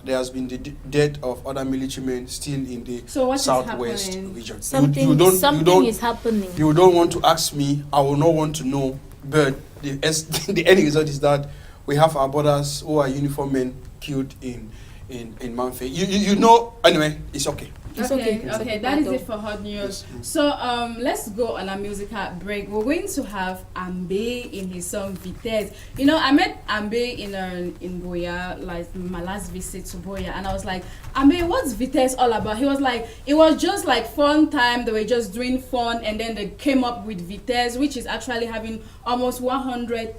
D: there has been the death of other military men still in the
A: So what is
D: southwest
A: happening?
D: region.
B: Something is happening.
D: You don't want to ask me. I will not want to know. But the end result is that we have our brothers who are uniform men killed in Manfi. You know. Anyway, it's okay.
B: It's
A: Okay,
B: okay. It's
A: okay,
B: okay.
A: that is
B: Battle.
A: it for hot news. So let's go on a musical break. We're going to have Ambe in his song Vitesse. You know, I met Ambe in Boya, like my last visit to Boya, and I was like, Ambe, what's Vitesse all about? He was like, it was just like fun time. They were just doing fun, and then they came up with Vitesse, which is actually having almost 100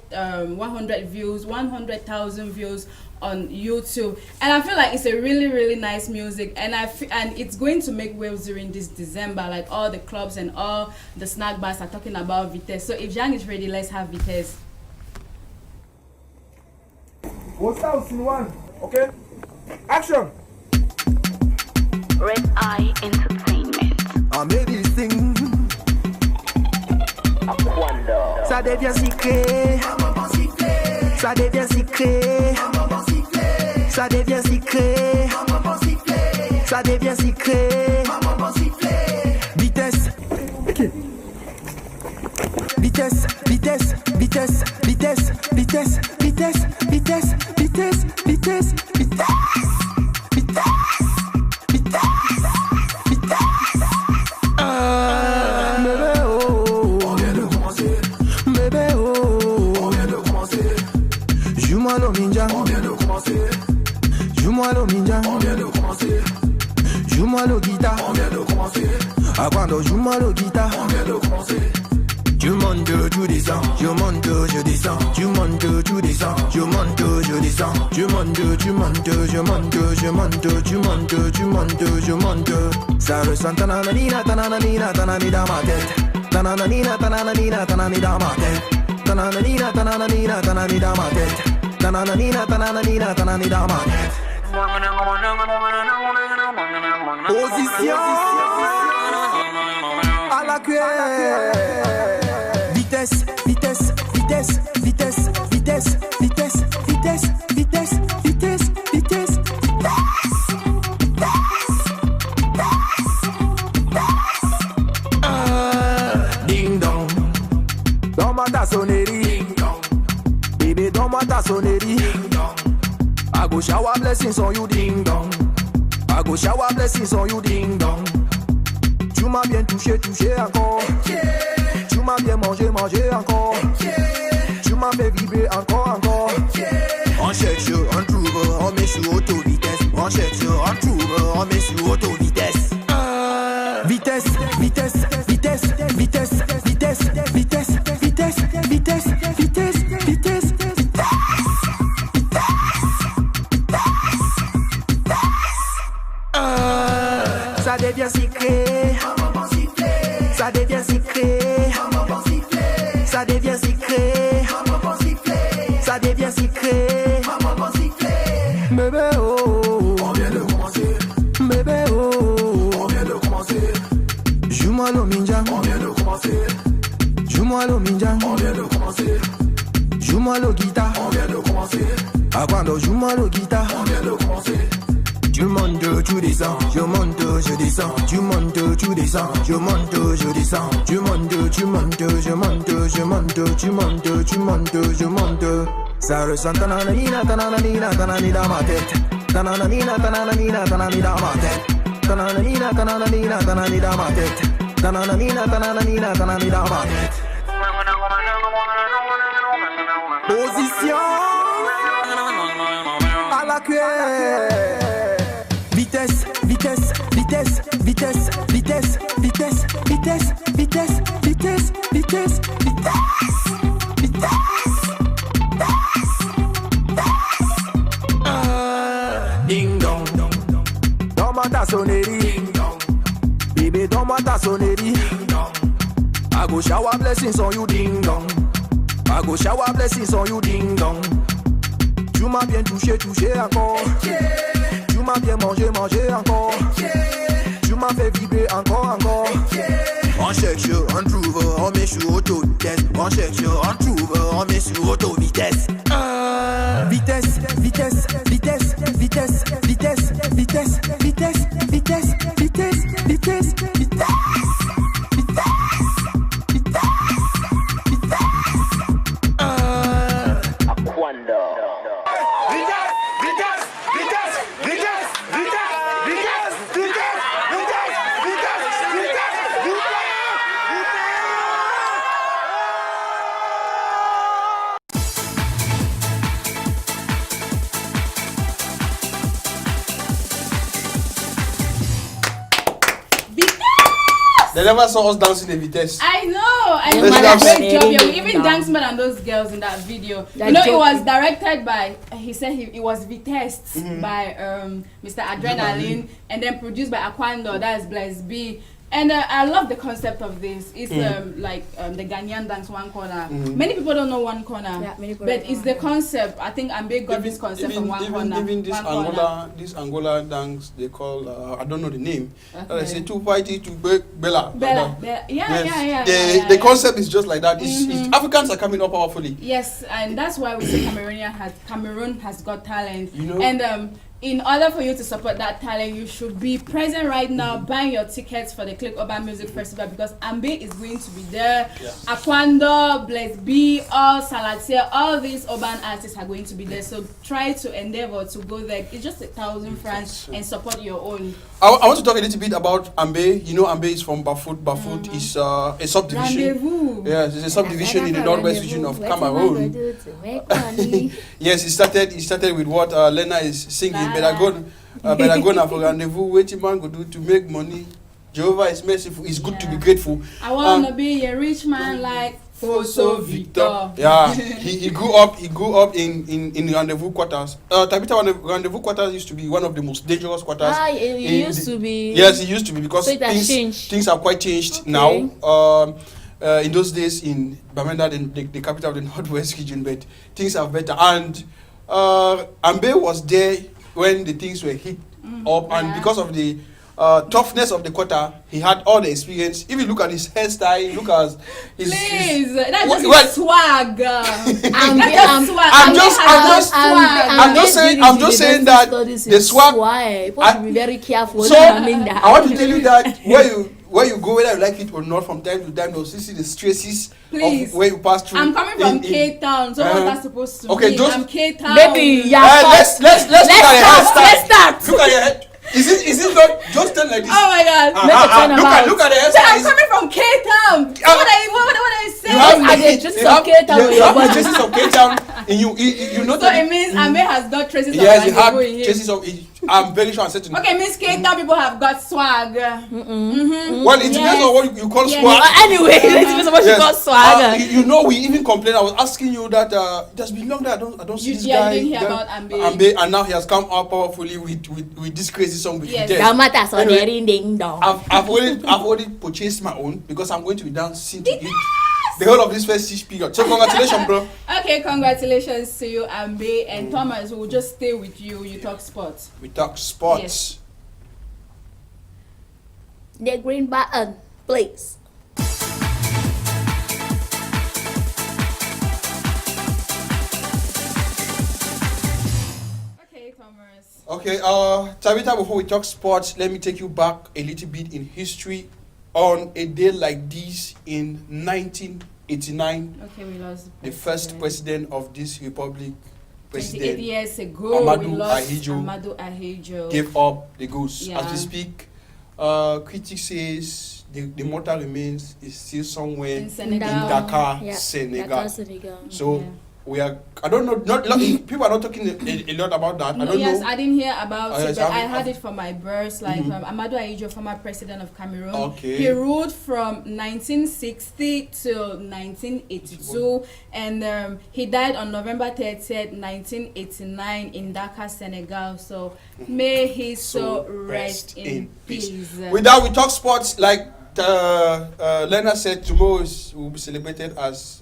A: views, 100,000 views on YouTube, and I feel like it's a really nice music, and and it's going to make waves during this December. Like all the clubs and all the snack bars are talking about Vitesse. So if Jean is ready, let's have Vitesse.
H: What's out in one? Okay, action.
I: Red Eye Entertainment.
C: I made this thing. Ça devient secret. Ça devient secret. Ça devient secret. Ça devient secret. Vitesse. Vitesse, vitesse, vitesse, vitesse, vitesse, vitesse, vitesse, vitesse, vitesse, vitesse. Joue-moi le ninja, on vient de commencer. Joue-moi le ninja, on vient de commencer. Joue-moi le guitare, on vient de commencer. Avant joue-moi le guitare, on vient de commencer. Je monte, je descends, je monte, je descends, je monte, je descends, je monte, je descends, je monte, je monte, je monte, je monte, je monte, je monte, je monte. Ça ressent tananina, tananina, tanani dans ma tête. Tananina, tananina, tanani dans ma tête. Tananina, tananina, tanani dans ma tête. Tananina, tananina, tanani dans ma tête. Position à la cuillère. Vitesse, vitesse, vitesse, vitesse, vitesse, vitesse, vitesse, vitesse, vitesse, vitesse, ding dong. Donne-moi ta sonnerie. Ding dong. Baby, donne-moi ta sonnerie. Ding dong. I go shower blessings on you, ding dong. I go shower blessings on you, ding dong. Tu m'as bien touché, touché encore. Tu m'as bien mangé, mangé encore. Tu m'as fait vibrer encore, encore. On cherche, on trouve, on met sur auto-vitesse. On cherche, on trouve, on met sur auto-vitesse. Vitesse, vitesse, vitesse, vitesse, vitesse, vitesse, vitesse, vitesse, vitesse, vitesse, ça devient secret. Ça devient secret. Ça devient secret. Ça devient secret. Bébé oh, on vient de commencer. Bébé oh, on vient de commencer. Joue-moi le ninja, on vient de commencer. Joue-moi le ninja, on vient de commencer. Joue-moi le guitare, on vient de commencer. Avant joue-moi le guitare, on vient de commencer. Je monte, je descends, je monte, je descends, je monte, je descends, je monte, je descends, je monte, je monte, je monte, je monte, je monte, je monte, je monte. Ça ressent tananina, tananina, tanani dans ma tête. Tananina, tananina, tanani dans ma tête. Tananina, tananina, tanani dans ma tête. Tananina, tananina, tanani dans ma tête. Position à la cuillère. Vitesse, vitesse, vitesse, vitesse, vitesse, vitesse, vitesse, vitesse, vitesse, vitesse, vitesse, vitesse. Ding dong, donne-moi ta sonnerie. Ding dong, baby, donne-moi ta sonnerie. Ding dong, I go shower blessings on you. Ding dong, I go shower blessings on you. Ding dong, tu m'as bien touché, touché encore. Tu m'as bien mangé, mangé encore. Tu m'as fait vibrer encore, encore. On cherche, on trouve, on met sur auto-vitesse. On cherche, on trouve, on met sur auto-vitesse. Vitesse, vitesse, vitesse, vitesse, vitesse, vitesse, vitesse, vitesse, vitesse, vitesse, vitesse.
H: Vitesse, vitesse, vitesse, vitesse, vitesse, vitesse, vitesse.
D: They never saw us dancing the Vitesse.
A: I know. I
D: Let's
A: did a
D: dance.
A: great job. Yeah, we even danced more than those girls in that video.
B: That
A: You know, it
B: joke-
A: was directed by. He said it was Vitesse by Mr. Adrenaline, and then produced by Aquando. That's Bless B. And I love the concept of this. It's like the Ghanaian dance one corner. Many people don't know one corner,
B: Yeah, many people
A: but
B: don't
A: it's
B: know
A: the concept. I think Ambe got this concept from one corner.
D: Even this
A: one corner.
D: this Angola dance they call I don't know the name.
A: Okay.
D: They say to fight it to Bella.
A: Bella, yeah.
D: The concept is just like that. It's Africans are coming up powerfully.
A: Yes, and that's why we say Cameroon has got talent.
D: You know?
A: And in order for you to support that talent, you should be present right now, buying your tickets for the Click Urban Music Festival, because Ambe is going to be there.
D: Yeah.
A: Aquando, Bless B, all Salatier, all these urban artists are going to be there. So try to endeavor to go there. It's just 1,000 francs and support your own.
D: I want to talk a little bit about Ambe. You know, Ambe is from Bafut. Bafut is a subdivision.
A: Rendezvous.
D: Yes, it's a subdivision in the northwest region of Cameroon. Yes, it started with what Lena is singing. But I go for rendezvous. What man go do to make money? Jehovah is merciful. It's good to be grateful.
A: I want to be a rich man like Foso Victor.
D: Yeah, he grew up in rendezvous quarters. Tabita rendezvous quarters used to be one of the most dangerous quarters.
B: It used to be.
D: Yes, it used to be, because
B: So it has changed.
D: things have quite changed
B: Okay.
D: now. In those days in Bamenda, the capital of the northwest region, but things are better. And Ambe was there when the things were hit up, and because of the toughness of the quarter, he had all the experience. If you look at his hairstyle, look at his.
A: Please, that's
D: What-
A: just
D: what-
A: his swag.
D: I'm just saying that the swag.
B: People should be very careful.
D: So
B: I
D: I want to tell you that where you go, whether you like it or not, from time to time, you'll see the stresses
A: Please.
D: of where you pass through.
A: I'm coming from Cape Town, so what's that supposed to
D: okay,
A: mean?
D: just-
A: I'm Cape Town.
B: Baby, yeah.
D: Let's look at your hairstyle.
B: Let's start.
D: Look at your head. Is it not just turn like this?
A: Oh my God.
D: Look at the
A: So
D: hairstyle.
A: I'm coming from Cape Town. What I say?
D: You have
B: I get traces of Cape Town with
D: you
B: your
D: have
B: body.
D: traces of Cape Town in you know
A: So it means Ame has got traces of
D: yes, you have
A: Rendezvous in him.
D: traces of. I'm very sure I'm certain.
A: Okay, means Cape Town people have got swag.
D: Well, it depends on what you call
A: Yes.
D: swag.
B: Anyway, this is what you call swagger.
D: You know, we even complained. I was asking you that it has been long that I don't see this guy.
A: didn't hear about Ambe.
D: Ambe, and now he has come up powerfully with this crazy song with
A: Yes.
D: Vitesse.
B: That matters on
D: Anyway,
B: the ring ding dong.
D: I've already purchased my own, because I'm going to be dancing to it the whole of this first 6 period. So congratulations, bro.
A: Okay, congratulations to you, Ambe, and Thomas. We'll just stay with you. You talk sports.
D: We talk sports.
A: Yes.
B: The green button, please.
A: Okay, Thomas.
D: Okay, Tabitha, before we talk sports, let me take you back a little bit in history. On a day like this in 1989,
A: Okay, we lost
D: the first president of this republic,
A: 28
D: President
A: years ago,
D: Amadou
A: we lost
D: Ahidjo
A: Amadou Ahidjo.
D: gave up the ghost.
A: Yeah.
D: As we speak, critics says the mortal remains is still somewhere
A: In
D: in
A: Senegal.
D: Dakar,
B: Yeah,
D: Senegal.
B: Dakar, Senegal.
D: So
A: Yeah.
D: we are. I don't know. People are not talking a lot about that. I don't
A: Yes,
D: know.
A: I didn't hear about
D: Yes,
A: it, but I
D: I've-
A: heard it from my birth. Like Amadou Ahidjo, former president of Cameroon,
D: Okay.
A: he ruled from 1960 till 1982, and he died on November 30th, 1989, in Dakar, Senegal. So may he so rest in peace.
D: With that, we talk sports. Like Lena said, tomorrow will be celebrated as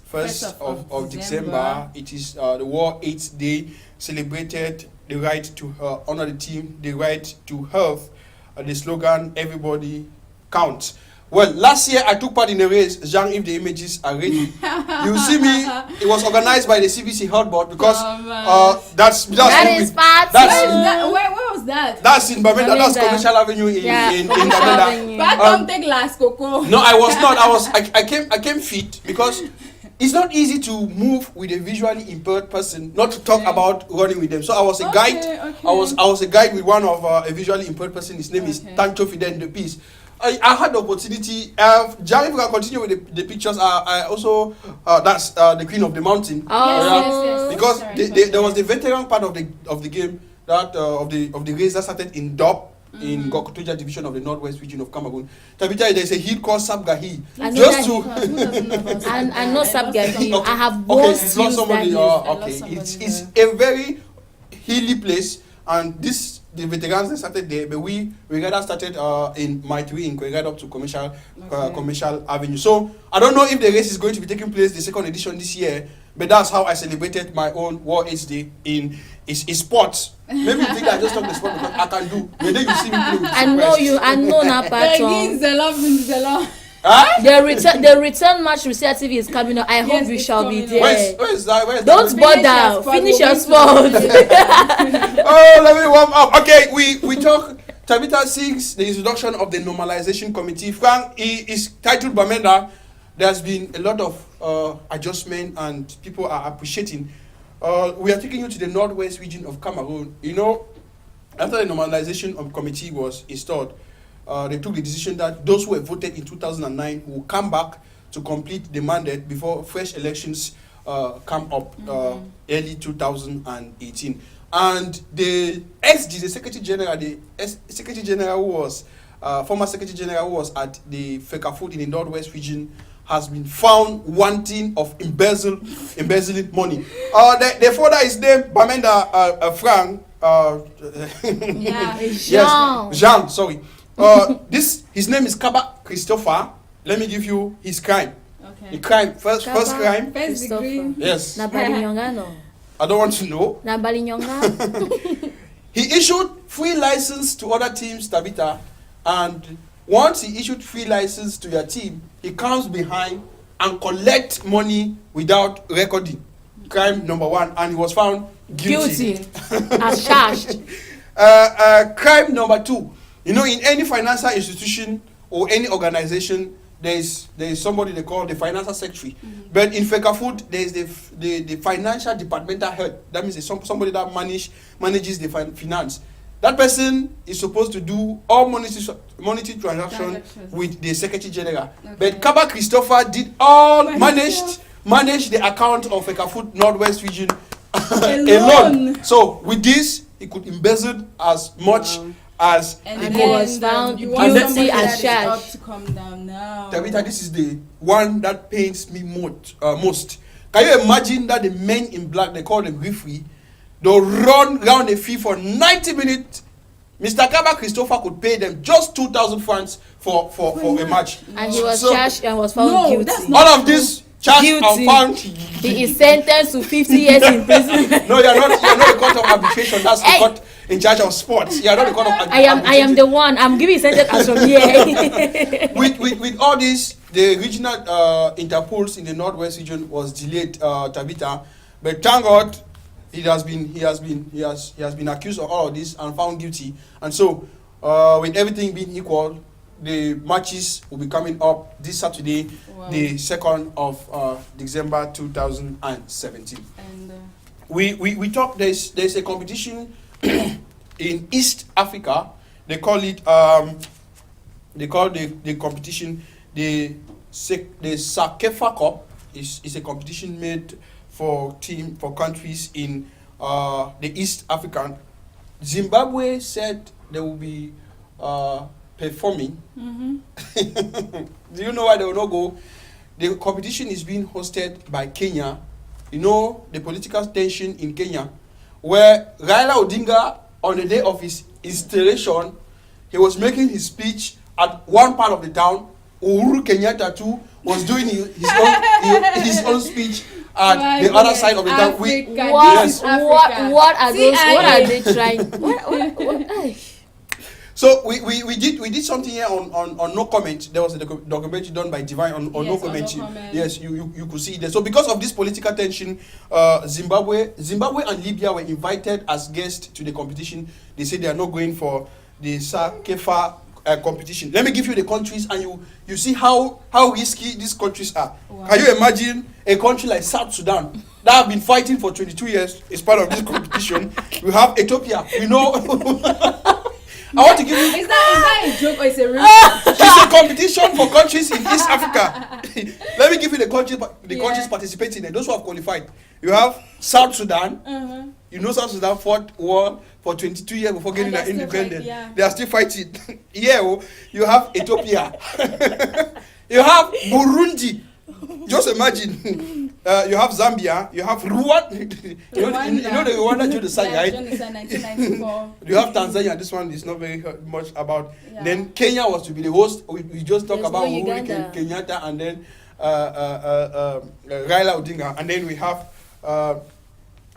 D: first of December. It is the World AIDS Day, celebrated the right to honor the team, the right to health, the slogan, everybody counts. Well, last year I took part in a race. Jean, if the images are ready, you see me. It was organized by the CBC Health Board, because that's
B: That is fast.
A: Where was that?
D: that's in Bamenda. That's
B: Bamenda.
D: Commercial Avenue in
B: Commercial
D: Bamenda.
B: Avenue.
A: But don't take last cocoa.
D: No, I was not. I came fit, because it's not easy to move with a visually impaired person, not to talk about running with them. So I was a guide.
A: Okay.
D: I was a guide with one of a visually impaired person. His name is Tancho Fidel in the piece. I had the opportunity. Jerry, if we can continue with the pictures, I also that's the Queen of the Mountain.
A: Yes.
D: Because
A: Sorry,
D: there was the veteran part of the game that of the race that started in Dop. in Gokutoja division of the Northwest region of Cameroon. Tabitha, there's a hill called Sabgahi.
B: I know
D: Just
B: that
D: to
A: Who doesn't know about
B: and
A: that?
B: not Sabgahi. I have
D: okay,
B: once
D: you lost
B: used that
D: somebody.
B: name.
D: Okay,
A: somebody
D: it's a very hilly place, and the veterans they started there, but we rather started in Maitri in Kwegad up to commercial avenue. So I don't know if the race is going to be taking place the second edition this year, but that's how I celebrated my own War AIDS Day in sports. Maybe you think I just talk the sport because I can do. But then you see me play with
B: I know now,
A: Begin
B: Patron.
A: Zelo.
D: Huh?
B: The return match with CRTV is coming up. I hope we
A: it's
B: shall be
A: coming
B: there.
D: Where's that?
B: Don't bother. Finish your sport.
D: Oh, let me warm up. Okay, we talk. Tabitha sings the introduction of the normalization committee. Frank is titled Bamenda. There's been a lot of adjustment and people are appreciating. We are taking you to the Northwest region of Cameroon. You know, after the normalization committee was installed, they took the decision that those who were voted in 2009 will come back to complete the mandate before fresh elections come up early 2018. And the SG, the Secretary General who was former Secretary General who was at the Fekafood in the Northwest region has been found wanting of embezzling money. The father is named Bamenda Frank. Jean. Sorry. His name is Kaba Christopher. Let me give you his crime.
A: Okay.
D: The crime, first crime.
A: First degree.
D: Yes.
B: Na Balinyonga no.
D: I don't want to know.
B: Na Balinyonga.
D: He issued free license to other teams, Tabitha, and once he issued free license to your team, he comes behind and collects money without recording. Crime number 1, and he was found guilty.
B: As charged.
D: Crime number 2. You know, in any financial institution or any organization, there is somebody they call the financial secretary. But in Fekafood, there is the financial departmental head. That means somebody that manages the finance. That person is supposed to do all monetary transaction with the Secretary General. Okay. But Kaba Christopher did all manage the account of Fekafood Northwest region alone. So with this, he could embezzle as much as
B: and he was found guilty as charged.
A: To come down now.
D: Tabitha, this is the one that pains me most. Can you imagine that the men in black, they call them referee, they'll run round the field for 90 minutes. Mr. Kaba Christopher could pay them just 2,000 francs for a match.
B: And he was charged and was found guilty.
D: All of this charged and found.
B: He is sentenced to 50 years in prison.
D: No, you're not the court of arbitration. That's the court in charge of sports. You're not the court of arbitration.
B: I am the one. I'm giving sentence as from here.
D: with all this, the regional Interpols in the Northwest region was delayed, Tabitha. But thank God, he has been accused of all of this and found guilty. And so, with everything being equal, the matches will be coming up this Saturday, the 2nd of December 2017. And we talk. There's a competition in East Africa. They call it the competition the Sakefa Cup. Is a competition made for countries in the East African. Zimbabwe said they will be performing. Do you know why they will not go? The competition is being hosted by Kenya. You know the political tension in Kenya, where Raila Odinga, on the day of his installation, he was making his speech at one part of the town. Uhuru Kenyatta too was doing his own speech at the other side of the town.
B: What are those? What are they trying? What?
D: So we did something here on No Comment. There was a documentary done by Divine on No Comment. Yes, you could see there. So because of this political tension, Zimbabwe and Libya were invited as guests to the competition. They said they are not going for the Sakefa competition. Let me give you the countries, and you see how risky these countries are. Wow. Can you imagine a country like South Sudan that have been fighting for 22 years as part of this competition? We have Ethiopia. We know. I want to give you.
A: Is that a joke or is it real?
D: It's a competition for countries in East Africa. Let me give you the countries participating and those who have qualified. You have South Sudan, You know, South Sudan fought war for 22 years before getting
A: And
D: their
A: they're still
D: independence.
A: yeah.
D: They are still fighting. Yeah, oh, you have Ethiopia. You have Burundi. Just imagine. You have Zambia. You have Rwanda. You know the Rwanda genocide, right?
A: Genocide 1994.
D: You have Tanzania. This one is not very much about.
A: Yeah.
D: Then Kenya was to be the host. We just talk
B: There's
D: about
B: no
D: Uhuru
B: Uganda.
D: Kenyatta and then Raila Odinga, and then we have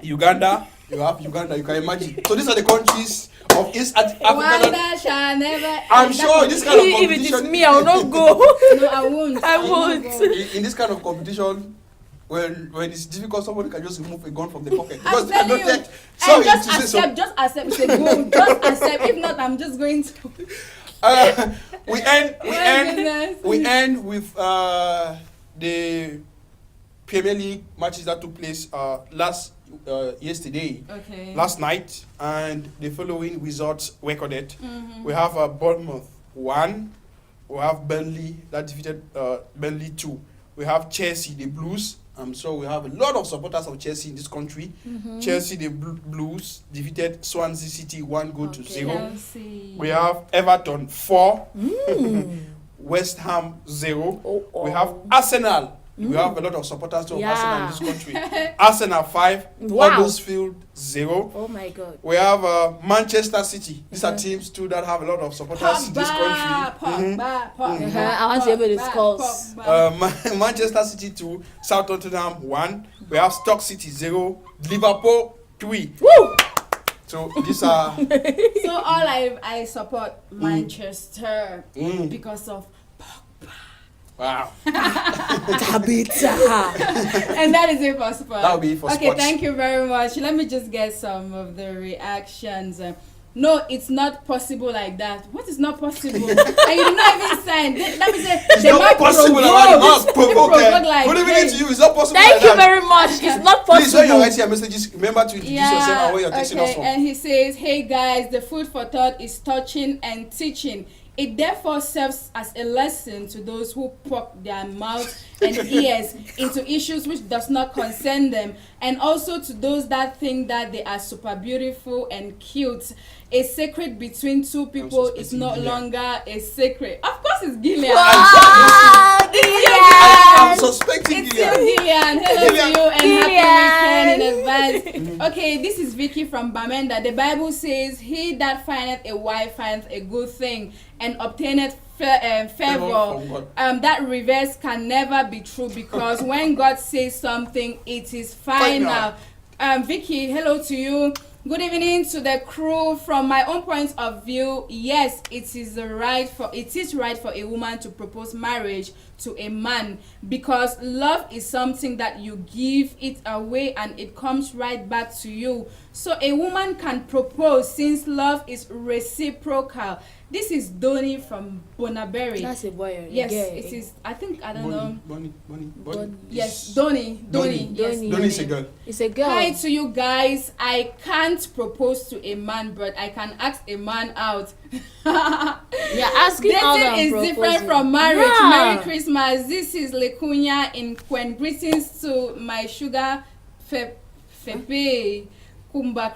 D: Uganda. You have Uganda. You can imagine. So these are the countries of East Africa.
A: Rwanda shall never.
D: I'm sure this kind of
B: If it
D: competition.
B: is me, I will not go.
A: No, I won't.
B: I
A: will
B: won't.
A: not go.
D: In this kind of competition, when it's difficult, somebody can just remove a gun from the pocket
A: I'm
D: because they are
A: telling
D: not
A: you.
D: yet. Sorry
A: And just
D: to say so.
A: accept, just accept. It's a go. Just accept. If not, I'm just going to.
D: We end
A: goodness.
D: with the Premier League matches that took place yesterday,
A: Okay.
D: last night, and the following results recorded.
A: Mm-hmm.
D: We have Bournemouth 1. We have Burnley that defeated Burnley 2. We have Chelsea, the Blues. I'm sure we have a lot of supporters of Chelsea in this country.
A: Mm-hmm.
D: Chelsea, the Blues defeated Swansea City 1-0.
A: Chelsea.
D: We have Everton 4.
B: Mm.
D: West Ham 0.
B: Oh,
D: We have Arsenal. We have a lot of supporters of
B: Yeah.
D: Arsenal in this country. Arsenal 5.
B: Wow.
D: Huddersfield 0.
B: Oh my God.
D: We have Manchester City. These are teams too that have a lot of supporters in this country.
B: I want to be able to discuss.
D: Manchester City 2. Southampton 1. We have Stoke City 0. Liverpool 3.
B: Woo!
D: So these are
A: So all I support Manchester
D: Mm.
A: because of
D: wow.
B: Tabitha.
A: and that is it for sports.
D: That will be for
A: okay,
D: sports.
A: thank you very much. Let me just get some of the reactions. No, it's not possible like that. What is not possible? And you did not even sign. Let me say,
D: It's not possible like that.
A: provoke like
D: Good evening
A: this.
D: to you. It's not possible
B: Thank
D: like
B: you
D: that.
B: very much. It's not
D: Please, when you're
B: possible.
D: writing your messages, remember to introduce yourself and where you're texting us from.
A: And he says, hey guys, the food for thought is touching and teaching. It therefore serves as a lesson to those who poke their mouths and ears into issues which does not concern them, and also to those that think that they are super beautiful and cute. A secret between two people is no longer a secret. Of course it's Gillian.
B: Wow,
D: I'm
B: Gillian.
D: suspecting
A: It's still
D: Gillian.
A: Gillian. Hello to you and happy weekend in advance. Okay, this is Vicky from Bamenda. The Bible says, he that findeth a wife findeth a good thing and obtaineth favor.
D: from God.
A: That reverse can never be true, because when God says something, it is final. Vicky, hello to you. Good evening to the crew. From my own point of view, yes, it is right for a woman to propose marriage to a man, because love is something that you give it away and it comes right back to you. So a woman can propose since love is reciprocal. This is Donny from Bonaberry.
B: That's a boy. Or a
A: Yes,
B: girl.
A: it is. I think, I don't know.
D: Bonnie.
A: Yes, Donny. Yes,
D: Donnie is a girl.
B: It's a girl.
A: Hi to you guys. I can't propose to a man, but I can ask a man out.
B: You're asking out
A: Dating
B: and
A: is
B: proposing.
A: different from marriage.
B: Yeah.
A: Merry Christmas. This is Lekunya in Quen. Greetings to my sugar Fepe. Kuba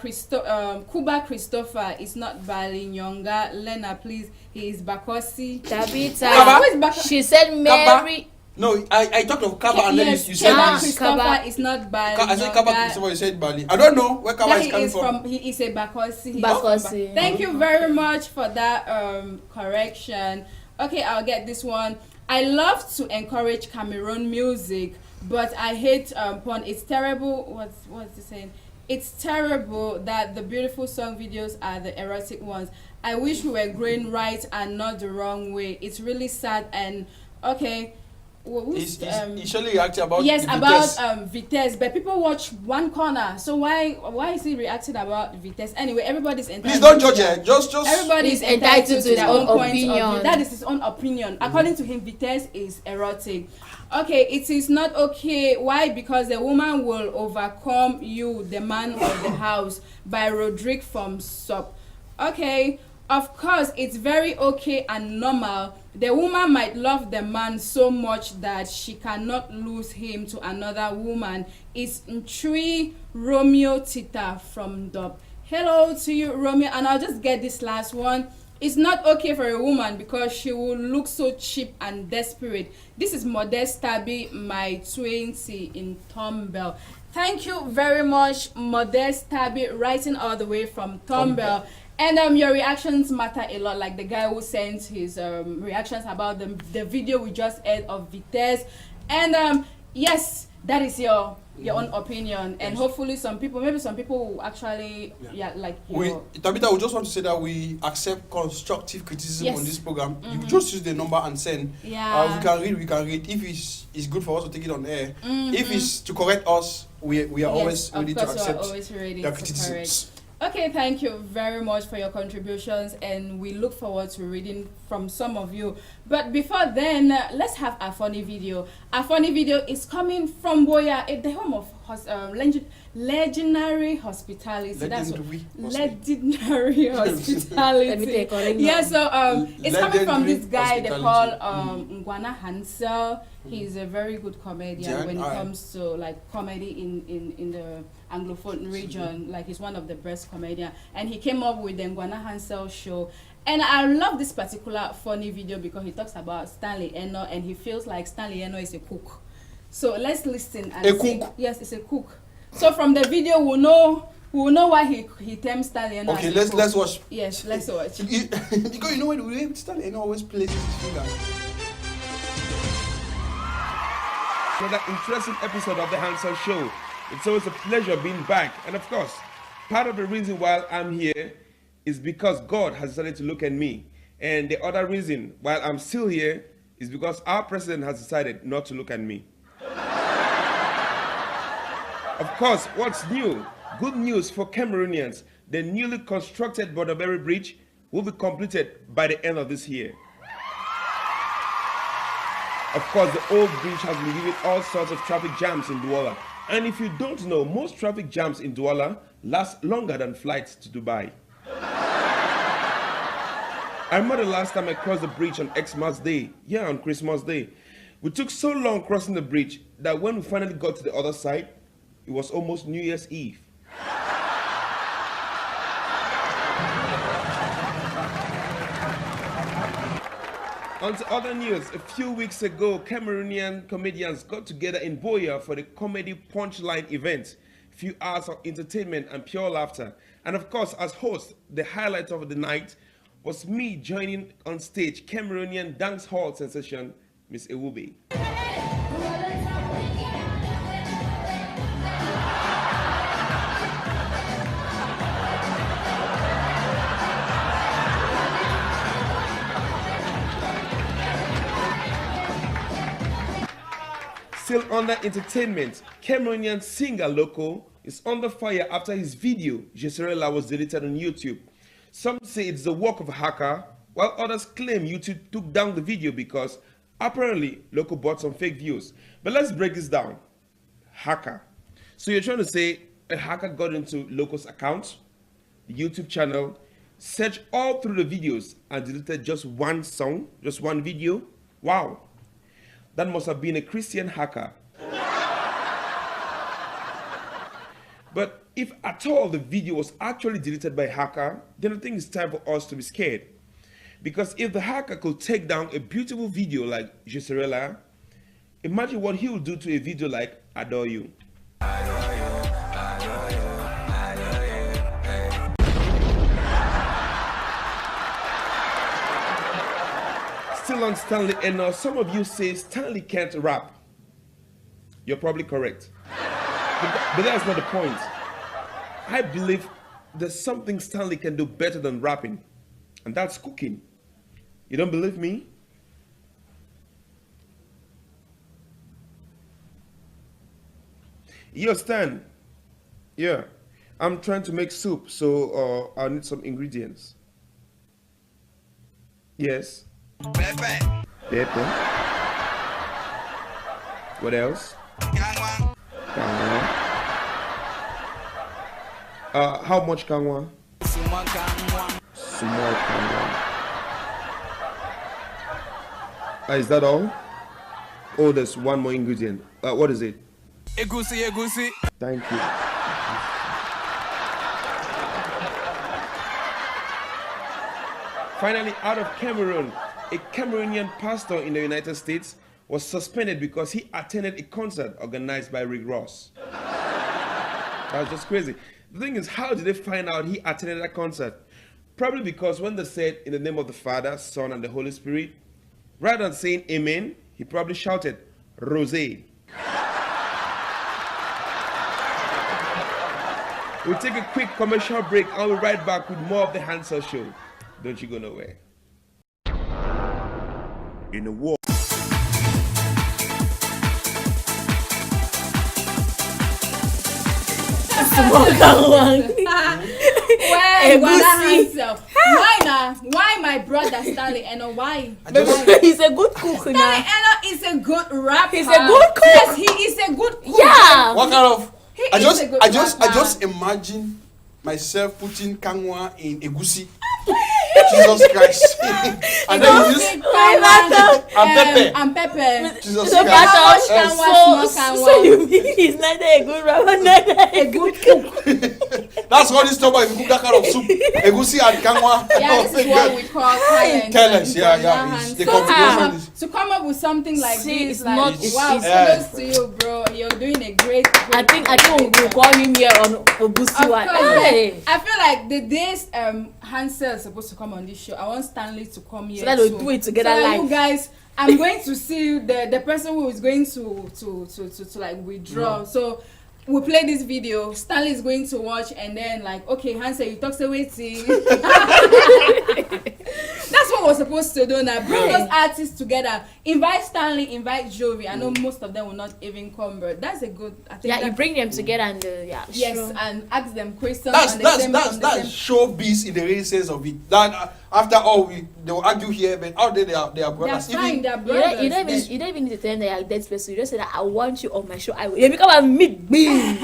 A: Christopher is not Bali Nyonga. Lena, please. He is Bakosi.
B: Tabitha.
A: Who is Bakosi?
B: She said Mary.
D: No, I talked of Kaba and then
A: Yes,
D: you said
A: Kaba
D: this.
A: Christopher
B: Kaba.
A: is not Bali.
D: I said Kaba Christopher, you said Bali. I don't know where Kaba
A: Yeah,
D: is coming from.
A: He is a Bakosi. He is
B: Bakosi.
A: Thank you very much for that correction. Okay, I'll get this one. I love to encourage Cameroon music, but I hate porn. It's terrible. What's he saying? It's terrible that the beautiful song videos are the erotic ones. I wish we were going right and not the wrong way. It's really sad. And okay,
D: He's surely reacting about
A: yes,
D: the
A: about
D: Vitesse.
A: Vitesse, but people watch one corner. So why is he reacting about Vitesse? Anyway, everybody's entitled.
D: Please don't judge her. Just
A: Everybody's
B: He's entitled to his
A: their
B: own
A: point of
B: opinion.
A: view. That is his own opinion. According to him, Vitesse is erotic. Okay, it is not okay. Why? Because the woman will overcome you, the man of the house, by Roderick from SOP. Okay, Of course, it's very okay and normal. The woman might love the man so much that she cannot lose him to another woman. It's Nchui Romeo Tita from Dub. Hello to you, Romeo, and I'll just get this last one. It's not okay for a woman because she will look so cheap and desperate. This is Modest Tabby, my 20 in Tombell. Thank you very much, Modest Tabby, writing all the way from Tombell. And your reactions matter a lot, like the guy who sent his reactions about the video we just aired of Vitesse. And yes, that is your own opinion, and hopefully maybe some people will actually
D: Tabitha, we just want to say that we accept constructive criticism on this program. You just use the number and send. We can read. If it's good for us to take it on air, if it's to correct us, we are always ready to accept the criticisms.
A: Okay, thank you very much for your contributions, and we look forward to reading from some of you. But before then, let's have a funny video. A funny video is coming from Boya, the home of legendary hospitality. Legendary hospitality. Yeah, so it's coming from this guy they call Ngwana Hansel. He's a very good comedian when it comes to like comedy in the Anglophone region. Like he's one of the best comedians, and he came up with the Ngwana Hansel show. And I love this particular funny video because he talks about Stanley Eno, and he feels like Stanley Eno is a cook. So let's listen and see. Cook? Yes, it's a cook. So from the video, we'll know why he terms Stanley Eno.
D: Okay, let's watch.
A: Yes, let's watch.
D: Because you know when Stanley Eno always plays his finger.
J: Another interesting episode of the Hansel Show. It's always a pleasure being back, and of course, part of the reason why I'm here is because God has decided to look at me, and the other reason why I'm still here is because our president has decided not to look at me. Of course, what's new? Good news for Cameroonians. The newly constructed Borderberry Bridge will be completed by the end of this year. Of course, the old bridge has been giving all sorts of traffic jams in Douala. And if you don't know, most traffic jams in Douala last longer than flights to Dubai. I remember the last time I crossed the bridge on Xmas Day, on Christmas Day. We took so long crossing the bridge that when we finally got to the other side, it was almost New Year's Eve. On to other news, a few weeks ago, Cameroonian comedians got together in Boya for the comedy punchline event. A few hours of entertainment and pure laughter. And of course, as host, the highlight of the night was me joining on stage Cameroonian dance hall sensation, Miss Ewubi. Still under entertainment, Cameroonian singer Loco is under fire after his video, Jeserela, was deleted on YouTube. Some say it's the work of a hacker, while others claim YouTube took down the video because apparently Loco bought some fake views. But let's break this down. Hacker. So you're trying to say a hacker got into Loco's account, the YouTube channel, searched all through the videos and deleted just one song, just one video? Wow. That must have been a Christian hacker. But if at all the video was actually deleted by a hacker, then I think it's time for us to be scared. Because if the hacker could take down a beautiful video like Jeserela, imagine what he would do to a video like Adore You. Still on Stanley Eno, some of you say Stanley can't rap. You're probably correct. But that's not the point. I believe there's something Stanley can do better than rapping, and that's cooking. You don't believe me? Yo, Stan. Yeah, I'm trying to make soup, so I'll need some ingredients. Yes. Pepper. What else? Kangwa. How much kangwa? Small Cameroon. Is that all? Oh, there's one more ingredient. What is it?
C: Egusi, egusi.
J: Thank you. Finally, out of Cameroon, a Cameroonian pastor in the United States was suspended because he attended a concert organized by Rick Ross. That was just crazy. The thing is, how did they find out he attended that concert? Probably because when they said, in the name of the Father, Son, and the Holy Spirit, rather than saying amen, he probably shouted, Rosé. We'll take a quick commercial break and we'll be right back with more of the Hansel Show. Don't you go nowhere. In a war.
A: Why my brother Stanley and why?
B: He's a good cook
A: Stanley
B: now.
A: Eno is a good rapper.
B: He's a good cook.
A: Yes, he is a good cook.
B: Yeah.
D: What kind of? I
A: I
D: just imagine myself putting kanwa in egusi. Jesus Christ. And then you use and pepper.
A: And pepper.
D: Jesus
B: So
D: Christ.
B: so you mean he's neither a good rapper, neither a good cook?
D: That's what this talk if you cook that kind of soup. Egusi and kanwa.
A: Yeah, this is what we call talent.
D: Talents, yeah. It's the combination is.
A: To come up with something like
B: See,
A: this,
B: it's
A: like,
B: not-
A: wow,
B: it's-
A: kudos to you, bro. You're doing a great
B: I think we'll call him here on Obusi
A: Of
B: one.
A: course.
B: Hey.
A: I feel like the days Hansel is supposed to come on this show, I want Stanley to come here.
B: So that we'll do it together
A: so
B: live.
A: You guys, I'm going to see the person who is going to like withdraw. So we'll play this video. Stanley is going to watch and then like, okay, Hansel, you talk so waiting. That's what we're supposed to do now. Bring those artists together. Invite Stanley, invite Jovi. I know most of them will not even come, but that's a good. I think.
B: Yeah, you bring them together and
A: Yes,
B: sure.
A: and ask them questions.
D: That's
A: on the same.
D: showbiz in the real sense of it. That after all, they will argue here, but out there they are brothers.
A: They're fine. They're
B: You
A: brothers.
B: don't even need to tell them that you're dead person. You just say that I want you on my show. I will. You become a meet me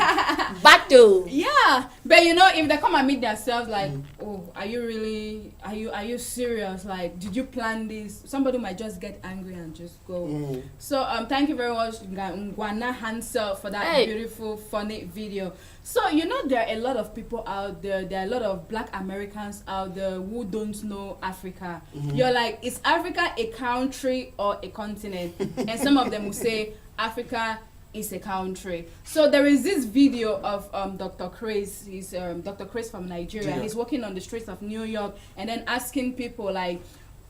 B: battle.
A: Yeah, but you know, if they come and meet themselves, like, oh, are you really? Are you serious? Like, did you plan this? Somebody might just get angry and just go. So thank you very much, Ngwana Hansel, for that beautiful, funny video. So you know, there are a lot of people out there. There are a lot of Black Americans out there who don't know Africa. You're like, is Africa a country or a continent? And some of them will say Africa is a country. So there is this video of Dr. Chris. He's Dr. Chris from Nigeria.
D: Yeah.
A: He's walking on the streets of New York and then asking people like,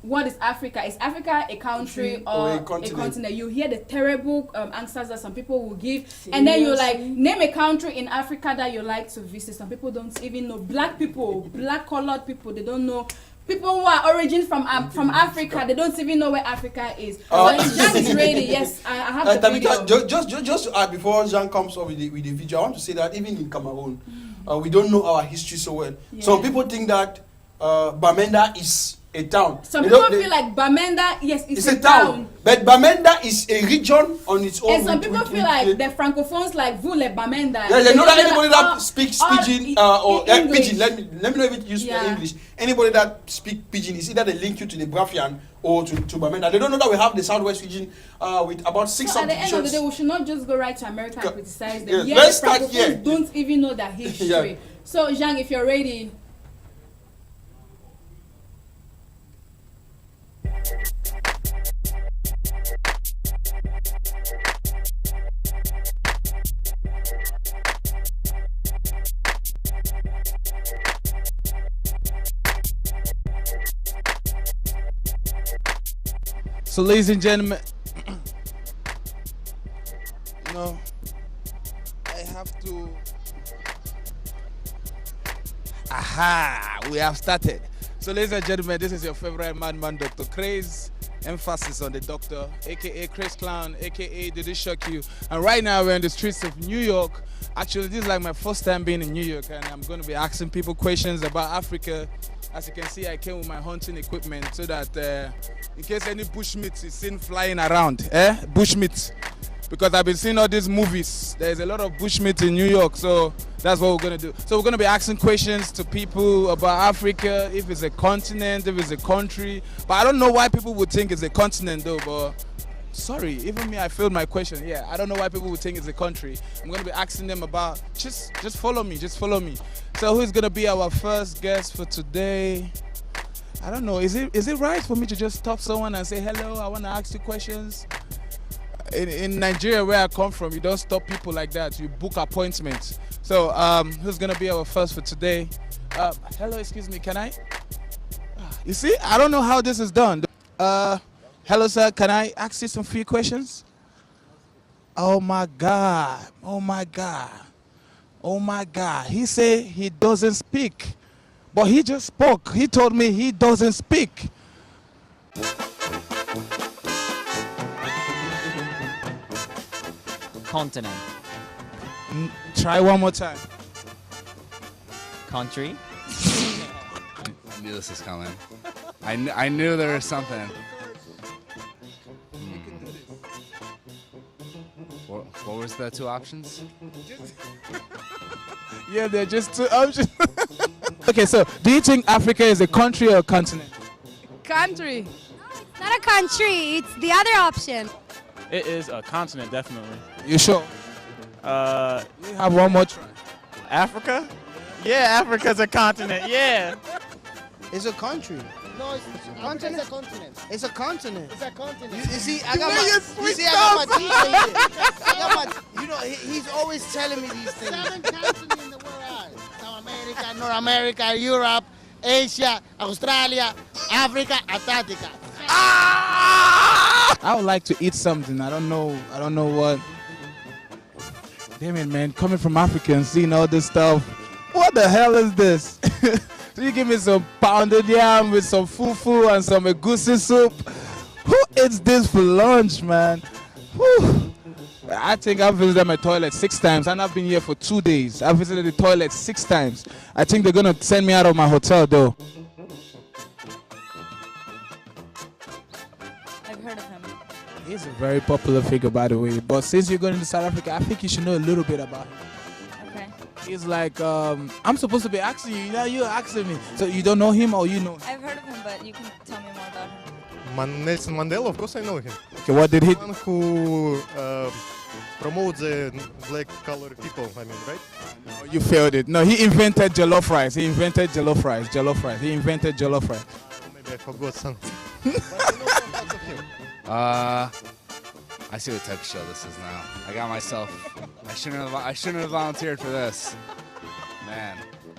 A: what is Africa? Is Africa a country or a continent? You hear the terrible answers that some people will give. And then you like, name a country in Africa that you like to visit. Some people don't even know. Black people, black colored people, they don't know. People who are origin from Africa, they don't even know where Africa is. So Jean is ready. Yes, I have the video.
D: Just to add before Jean comes up with the video, I want to say that even in Cameroon, we don't know our history so well.
A: Yeah.
D: Some people think that Bamenda is a town.
A: Some people feel like Bamenda, yes, it's a town.
D: But Bamenda is a region on its own.
A: And some people feel like the francophones like vous les Bamenda.
D: Yeah, they know that anybody that speaks pidgin or
A: English.
D: pidgin. Let me know if it use English. Anybody that speak pidgin is either they link you to the Brafian or to Bamenda. They don't know that we have the Southwest region with about 6
A: so at the end of the
D: subdivisions.
A: day, we should not just go right to America and criticize them.
D: Yes,
A: Yeah,
D: let's
A: the
D: start
A: francophones
D: here.
A: don't even know their history.
D: Yeah.
A: So Jean, if you're ready.
K: So, ladies and gentlemen, I have to. Aha! We have started. So, ladies and gentlemen, this is your favorite madman, Dr. Craze. Emphasis on the doctor, aka Craze Clown, aka Did It Shock You? And right now we're in the streets of New York. Actually, this is like my first time being in New York, and I'm going to be asking people questions about Africa. As you can see, I came with my hunting equipment so that in case any bushmeat is seen flying around, bushmeat. Because I've been seeing all these movies. There's a lot of bushmeat in New York, so That's what we're gonna do. So we're gonna be asking questions to people about Africa, if it's a continent, if it's a country. But I don't know why people would think it's a continent though, but sorry, even me, I failed my question. Yeah, I don't know why people would think it's a country. I'm gonna be asking them about, just follow me, just follow me. So who's gonna be our first guest for today? I don't know, is it right for me to just stop someone and say, hello, I wanna ask you questions? In Nigeria, where I come from, you don't stop people like that. You book appointments. So, who's gonna be our first for today? Hello, excuse me, can I? You see, I don't know how this is done. Hello, sir, can I ask you some few questions? Oh my God, oh my God, oh my God. He said he doesn't speak, but he just spoke. He told me he doesn't speak.
L: Continent.
K: Try one more time.
L: Country.
M: I knew this was coming. I knew there was something. What was the two options?
K: Yeah, they're just two options. Okay, so do you think Africa is a country or a continent?
N: Country. It's not a country, it's the other option.
O: It is a continent, definitely.
K: You sure? You have one more try.
O: Africa? Yeah, Africa's a continent, yeah.
P: It's a country.
Q: No, it's a continent. It's a continent.
P: It's a continent.
Q: It's a continent.
P: You see, I got my teacher here. You know, he's always telling me these things.
Q: 7 continents in the world. South America, North America, Europe, Asia, Australia, Africa, Antarctica.
K: I would like to eat something. I don't know what. Damn it, man. Coming from Africa and seeing all this stuff. What the hell is this? So you give me some pounded yam with some fufu and some egusi soup. Who eats this for lunch, man? Whew. I think I've visited my toilet 6 times and I've been here for 2 days. I've visited the toilet 6 times. I think they're gonna send me out of my hotel though.
B: I've heard of him.
K: He's a very popular figure, by the way. But since you're going to South Africa, I think you should know a little bit about him.
B: Okay.
K: He's like, I'm supposed to be asking you. Now you're asking me. So you don't know him or you know him?
B: I've heard of him, but you can tell me more about him.
R: Nelson Mandela, of course I know him.
K: Okay, what did he do?
R: One who promotes the black colored people, I mean, right?
K: You failed it. No, he invented jollof rice. He invented jollof rice. Jollof rice. He invented jollof rice.
R: Maybe I forgot something.
M: I see what type of show this is now. I got myself. I shouldn't have volunteered for this. Man,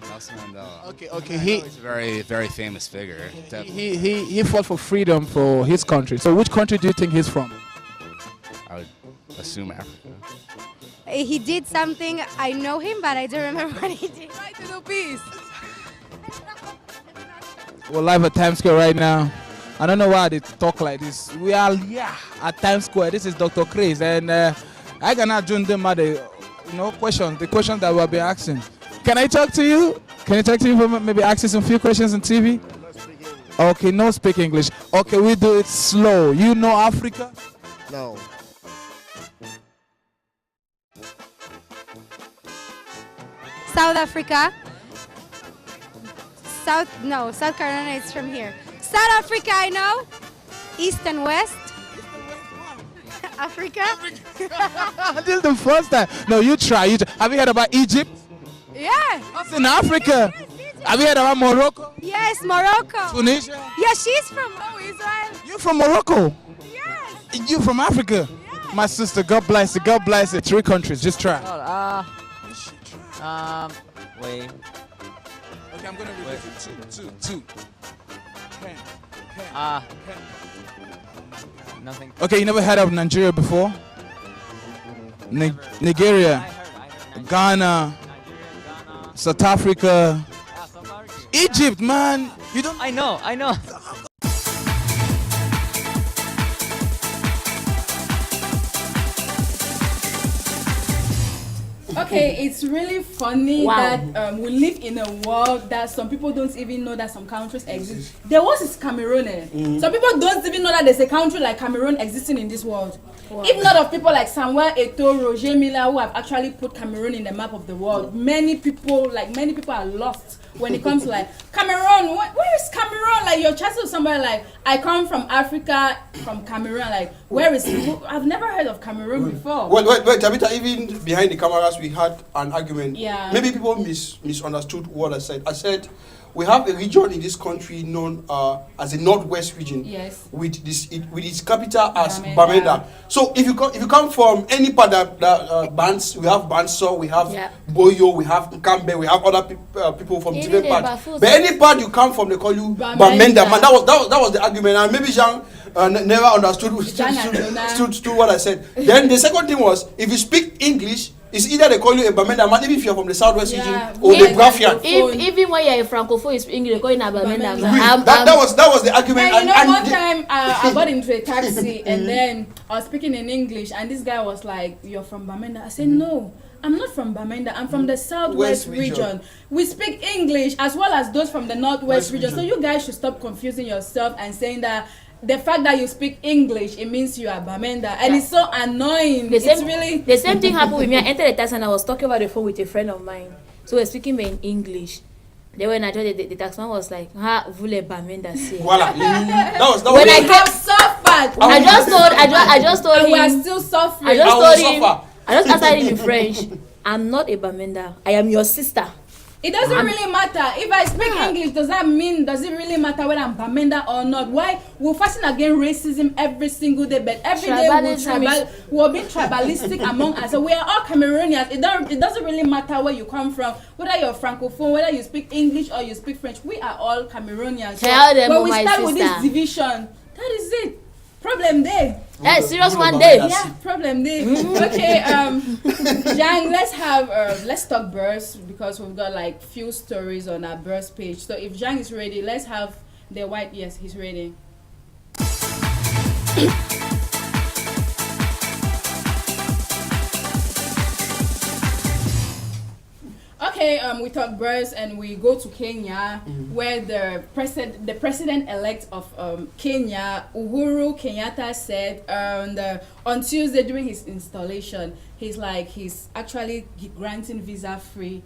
M: Nelson Mandela.
K: Okay.
M: He's a very, very famous figure.
K: He fought for freedom for his country. So which country do you think he's from?
M: I would assume Africa.
N: He did something, I know him, but I don't remember what he did.
A: Try to do peace.
K: We're live at Times Square right now. I don't know why they talk like this. We are at Times Square. This is Dr. Craze, and I cannot join them at the questions that we'll be asking. Can I talk to you? Can I talk to you for maybe asking some few questions on TV? Okay, no speak English. Okay, we do it slow. You know Africa?
Q: No.
N: South Africa. South Carolina is from here. South Africa, I know. East and West. Africa.
K: This is the first time. No, you try. Have you heard about Egypt?
N: Yeah.
K: It's in Africa. Yes, have you heard about Morocco?
N: Yes, Morocco.
K: Tunisia?
N: Yeah, she's from Israel.
K: You're from Morocco?
N: Yes.
K: You from Africa? Yes. My sister, God bless it. God bless it. 3 countries. Just try.
L: Wait.
K: Okay, I'm gonna read it. Two.
L: Nothing.
K: Okay, you never heard of Nigeria before? Nigeria, Ghana, South Africa, Egypt, man. You don't.
L: I know.
A: Okay, it's really funny that we live in a world that some people don't even know that some countries exist. There was Cameroon. Some people don't even know that there's a country like Cameroon existing in this world. If not of people like Samuel Eto'o, Roger Miller, who have actually put Cameroon in the map of the world, many people are lost when it comes to like Cameroon. Where is Cameroon? Like you're chatting with somebody like, I come from Africa, from Cameroon. Like where is? I've never heard of Cameroon before.
D: Wait, Tabitha. Even behind the cameras, we had an argument.
A: Yeah.
D: Maybe people misunderstood what I said. I said we have a region in this country known as the Northwest region.
A: Yes.
D: With its capital as Bamenda. So if you come from any part that bands, we have Banso, we have Boyo, we have Kambe, we have other people from different parts. But any part you come from, they call you Bamenda. Man, that was the argument, and maybe Jean never understood what I said. Then the second thing was, if you speak English, it's either they call you a Bamenda man, even if you're from the Southwest region, or the Brafian.
B: Even when you're a francophone, you speak English, they call you a Bamenda man.
D: That was the argument.
A: And one time I got into a taxi and then I was speaking in English and this guy was like, "You're from Bamenda?" I said, "No, I'm not from Bamenda. I'm from the Southwest region. We speak English as well as those from the Northwest region. So you guys should stop confusing yourself and saying that the fact that you speak English, it means you are Bamenda." And it's so annoying. The
B: same thing happened with me. I entered the taxi and I was talking about the phone with a friend of mine. So we're speaking in English. Then when I joined the taxman was like, "Ha, voulez Bamenda say."
D: Voilà.
A: When I have suffered.
B: I just told him.
A: We are still suffering.
B: I just answered him in French. "I'm not a Bamenda. I am your sister."
A: It doesn't really matter. If I speak English, does it really matter whether I'm Bamenda or not? Why? We're fighting against racism every single day, but every day we're being tribalistic among us. So we are all Cameroonians. It doesn't really matter where you come from, whether you're francophone, whether you speak English or you speak French. We are all Cameroonians.
B: Tell them,
A: when we start with this division, that is it. Problem day.
B: Hey, serious one day.
A: Yeah, problem day. Okay, Jang, let's talk birds because we've got like few stories on our birds page. So if Jang is ready, let's have the white. Yes, he's ready. Okay, we talk birds and we go to Kenya, where the president-elect of Kenya, Uhuru Kenyatta, said on Tuesday during his installation, he's actually granting visa-free.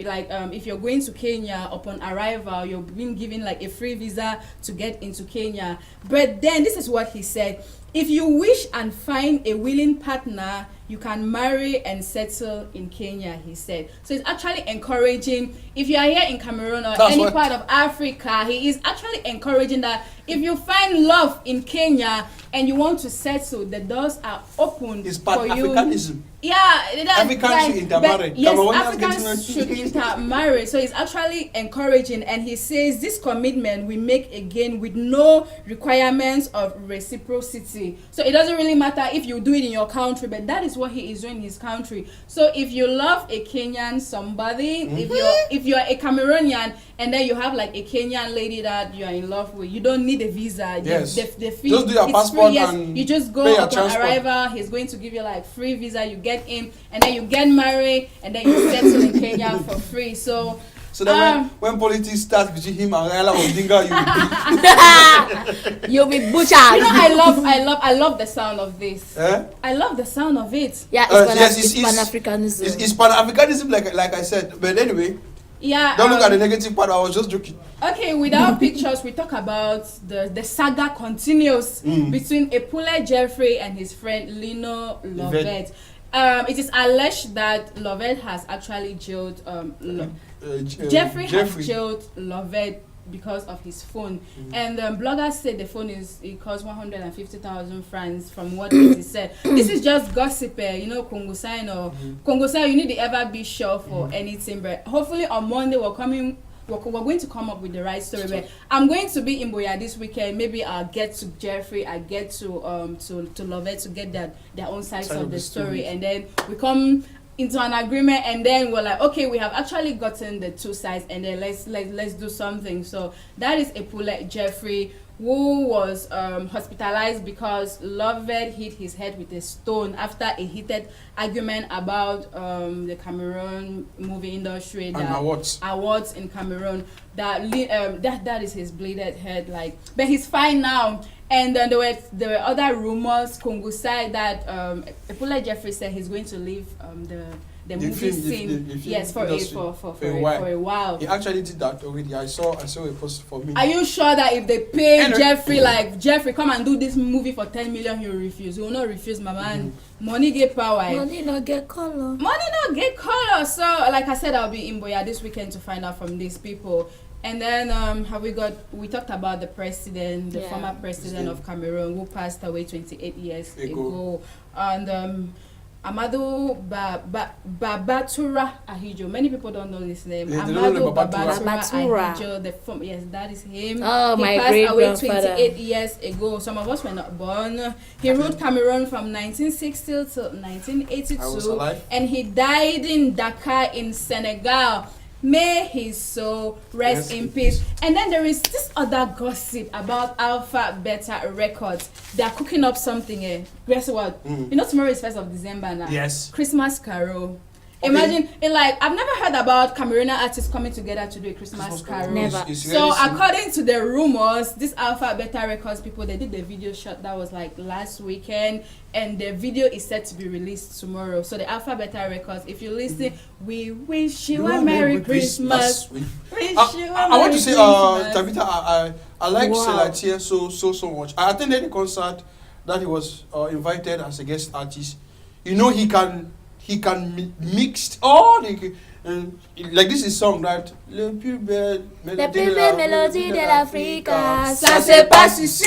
A: Like if you're going to Kenya, upon arrival, you're being given like a free visa to get into Kenya. But then this is what he said: if you wish and find a willing partner, you can marry and settle in Kenya, he said. So it's actually encouraging, if you are here in Cameroon or any part of Africa, he is actually encouraging that if you find love in Kenya and you want to settle, the doors are open for you.
D: Africanism.
A: Yeah,
D: Africans should intermarry.
A: Yes, Africans should intermarry. So it's actually encouraging, and he says this commitment we make again with no requirements of reciprocity. So it doesn't really matter if you do it in your country, but that is what he is doing in his country. So if you love a Kenyan somebody, if you're a Cameroonian and then you have like a Kenyan lady that you are in love with, you don't need a visa.
D: Yes.
A: The fee,
D: just do your passport
A: and you just go upon arrival. He's going to give you like free visa. You get in and then you get married and then you settle in Kenya for free. So
D: that when politics starts between him and Raila Odinga,
B: you'll be butchered.
A: You know, I love the sound of this. I love the sound of it.
B: Yeah, it's Pan-Africanism.
D: It's Pan-Africanism, like I said. But anyway, don't look at the negative part. I was just joking. Okay,
A: without pictures, we talk about the saga continues between Epule Jeffrey and his friend Lino Lovett. It is alleged that Lovett has actually jailed Jeffrey has jailed Lovett because of his phone, and bloggers said the phone it cost 150,000 francs from what he said. This is just gossip, you know, Kongosai you need to ever be sure for anything, but hopefully on Monday we're going to come up with the right story. But I'm going to be in Boya this weekend. Maybe I'll get to Jeffrey, I get to Lovett to get their own sides of the story, and then we come into an agreement, and then we're like, okay, we have actually gotten the two sides, and then let's do something. So that is Epule Jeffrey, who was hospitalized because Lovett hit his head with a stone after a heated argument about the Cameroon movie industry
D: And
A: awards in Cameroon. That is his bleeded head, like, but he's fine now. And then there were other rumors, Kongo side, that Epule Jeffrey said he's going to leave the movie scene. Yes, for a while.
D: He actually did that already. I saw a post for me.
A: Are you sure that if they pay Jeffrey, like, Jeffrey, come and do this movie for 10 million, he will refuse? He will not refuse, my man. Money get power.
B: Money not get color.
A: Money not get color. So, like I said, I'll be in Boya this weekend to find out from these people. And then we talked about the president, the former president of Cameroon, who passed away 28 years ago. And Amadou Babatura Ahijo. Many people don't know this name. Amadou Babatura Ahijo. Yes, that is him.
B: Oh,
A: he
B: my
A: passed away 28
B: grandfather.
A: years ago. Some of us were not born. He ruled Cameroon from 1960 to 1982.
D: I was alive.
A: And he died in Dakar in Senegal. May his soul rest in peace. And then there is this other gossip about Alpha Beta Records. They are cooking up something here. Guess what? You know tomorrow is 1st of December now.
D: Yes.
A: Christmas Carol. Okay. Imagine, I've never heard about Cameroonian artists coming together to do a Christmas Carol.
B: Never.
A: So according to the rumors, this Alpha Beta Records people, they did the video shot that was like last weekend, and the video is set to be released tomorrow. So the Alpha Beta Records, if you listen, we wish you a Merry Christmas.
D: I want to say, Tabitha, I like Selatier so much. I attended the concert that he was invited as a guest artist. You know, he can mix all the like this is song that le plus belle
B: mélodie de l'Afrique,
A: ça se passe ici.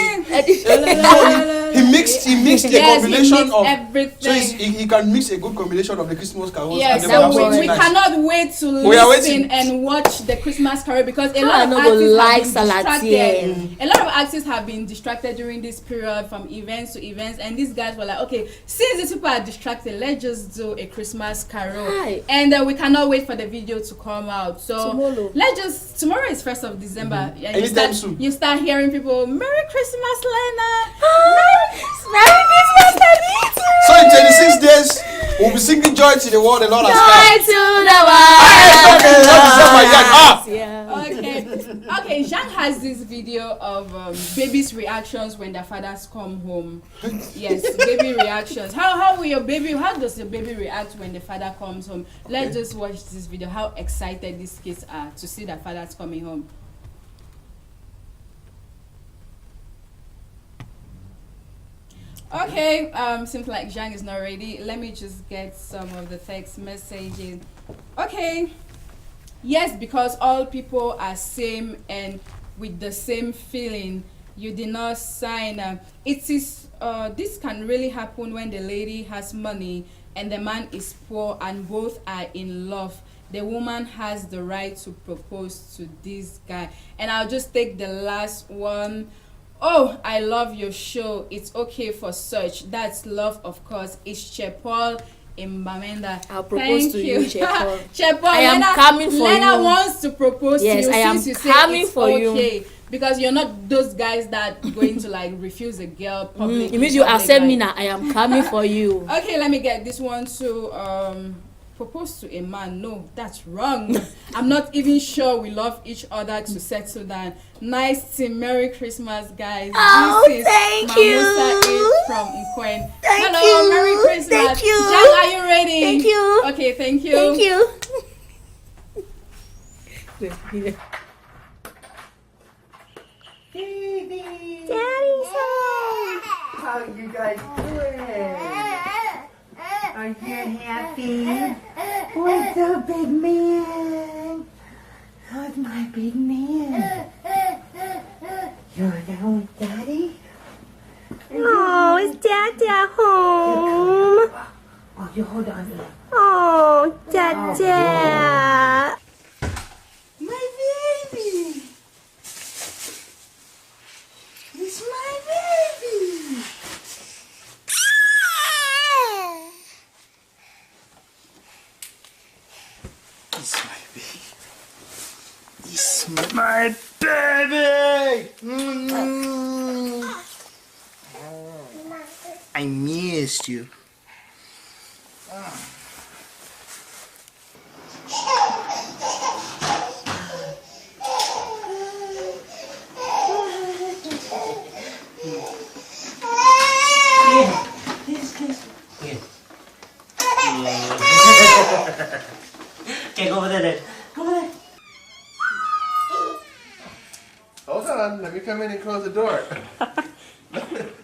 D: He mixed a combination of
A: everything.
D: So he can mix a good combination of the Christmas carols.
A: Yes,
D: and
A: so we cannot wait to listen and watch the Christmas carol, because a lot of artists have been distracted. A lot of artists have been distracted during this period from events to events, and these guys were like, okay, since these people are distracted, let's just do a Christmas carol. And we cannot wait for the video to come out. So tomorrow is 1st of December.
D: Anytime soon.
A: You start hearing people, Merry Christmas, Lena.
B: Merry Christmas, Tabitha.
D: So in 26 days, we'll be singing Joy to the World, the Lord has
A: come. Okay, Jean has this video of babies' reactions when their fathers come home. Yes, baby reactions. How does your baby react when the father comes home? Let's just watch this video, how excited these kids are to see their fathers coming home. Okay, seems like Zhang is not ready. Let me just get some of the text messages. Okay. Yes, because all people are same and with the same feeling. You did not sign. It is this can really happen when the lady has money and the man is poor and both are in love. The woman has the right to propose to this guy. And I'll just take the last one. Oh, I love your show. It's okay for such. That's love, of course. It's Chepol in Bamenda.
B: I'll propose to you, Chepol.
A: Chepol,
B: I am coming for you.
A: Lena wants to propose to you.
B: Yes, I am coming for you.
A: Because you're not those guys that going to like refuse a girl publicly.
B: It means you accept me now. I am coming for you.
A: Okay, let me get this one too. Propose to a man, no, that's wrong. I'm not even sure we love each other to settle down. Nice team, Merry Christmas, guys.
B: Oh,
A: this is
B: thank you.
A: From Nkwen.
B: Thank
A: Hello,
B: you.
A: Merry Christmas.
B: Thank you.
A: Jack, are you ready?
B: Thank you.
A: Okay, thank you.
B: Thank you.
L: Daddy's home. How you guys doing? Are you happy? What's up, big man? How's my big man? You're down with Daddy?
N: Oh, is Dad at home?
L: Oh, you hold on here.
N: Oh, Dad.
L: My baby! It's my baby! It's my baby. It's my baby! I missed you.
S: Okay, go over there. Go over there.
R: Hold on, let me come in and close the door.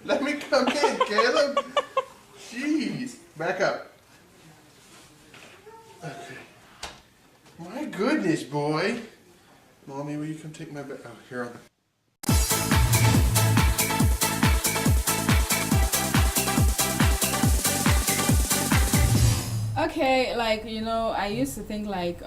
R: let me come in, Caleb. Jeez. Back up. Okay. My goodness, boy. Mommy, will you come take my bag? Oh, here on the...
A: Okay, like, you know, I used to think like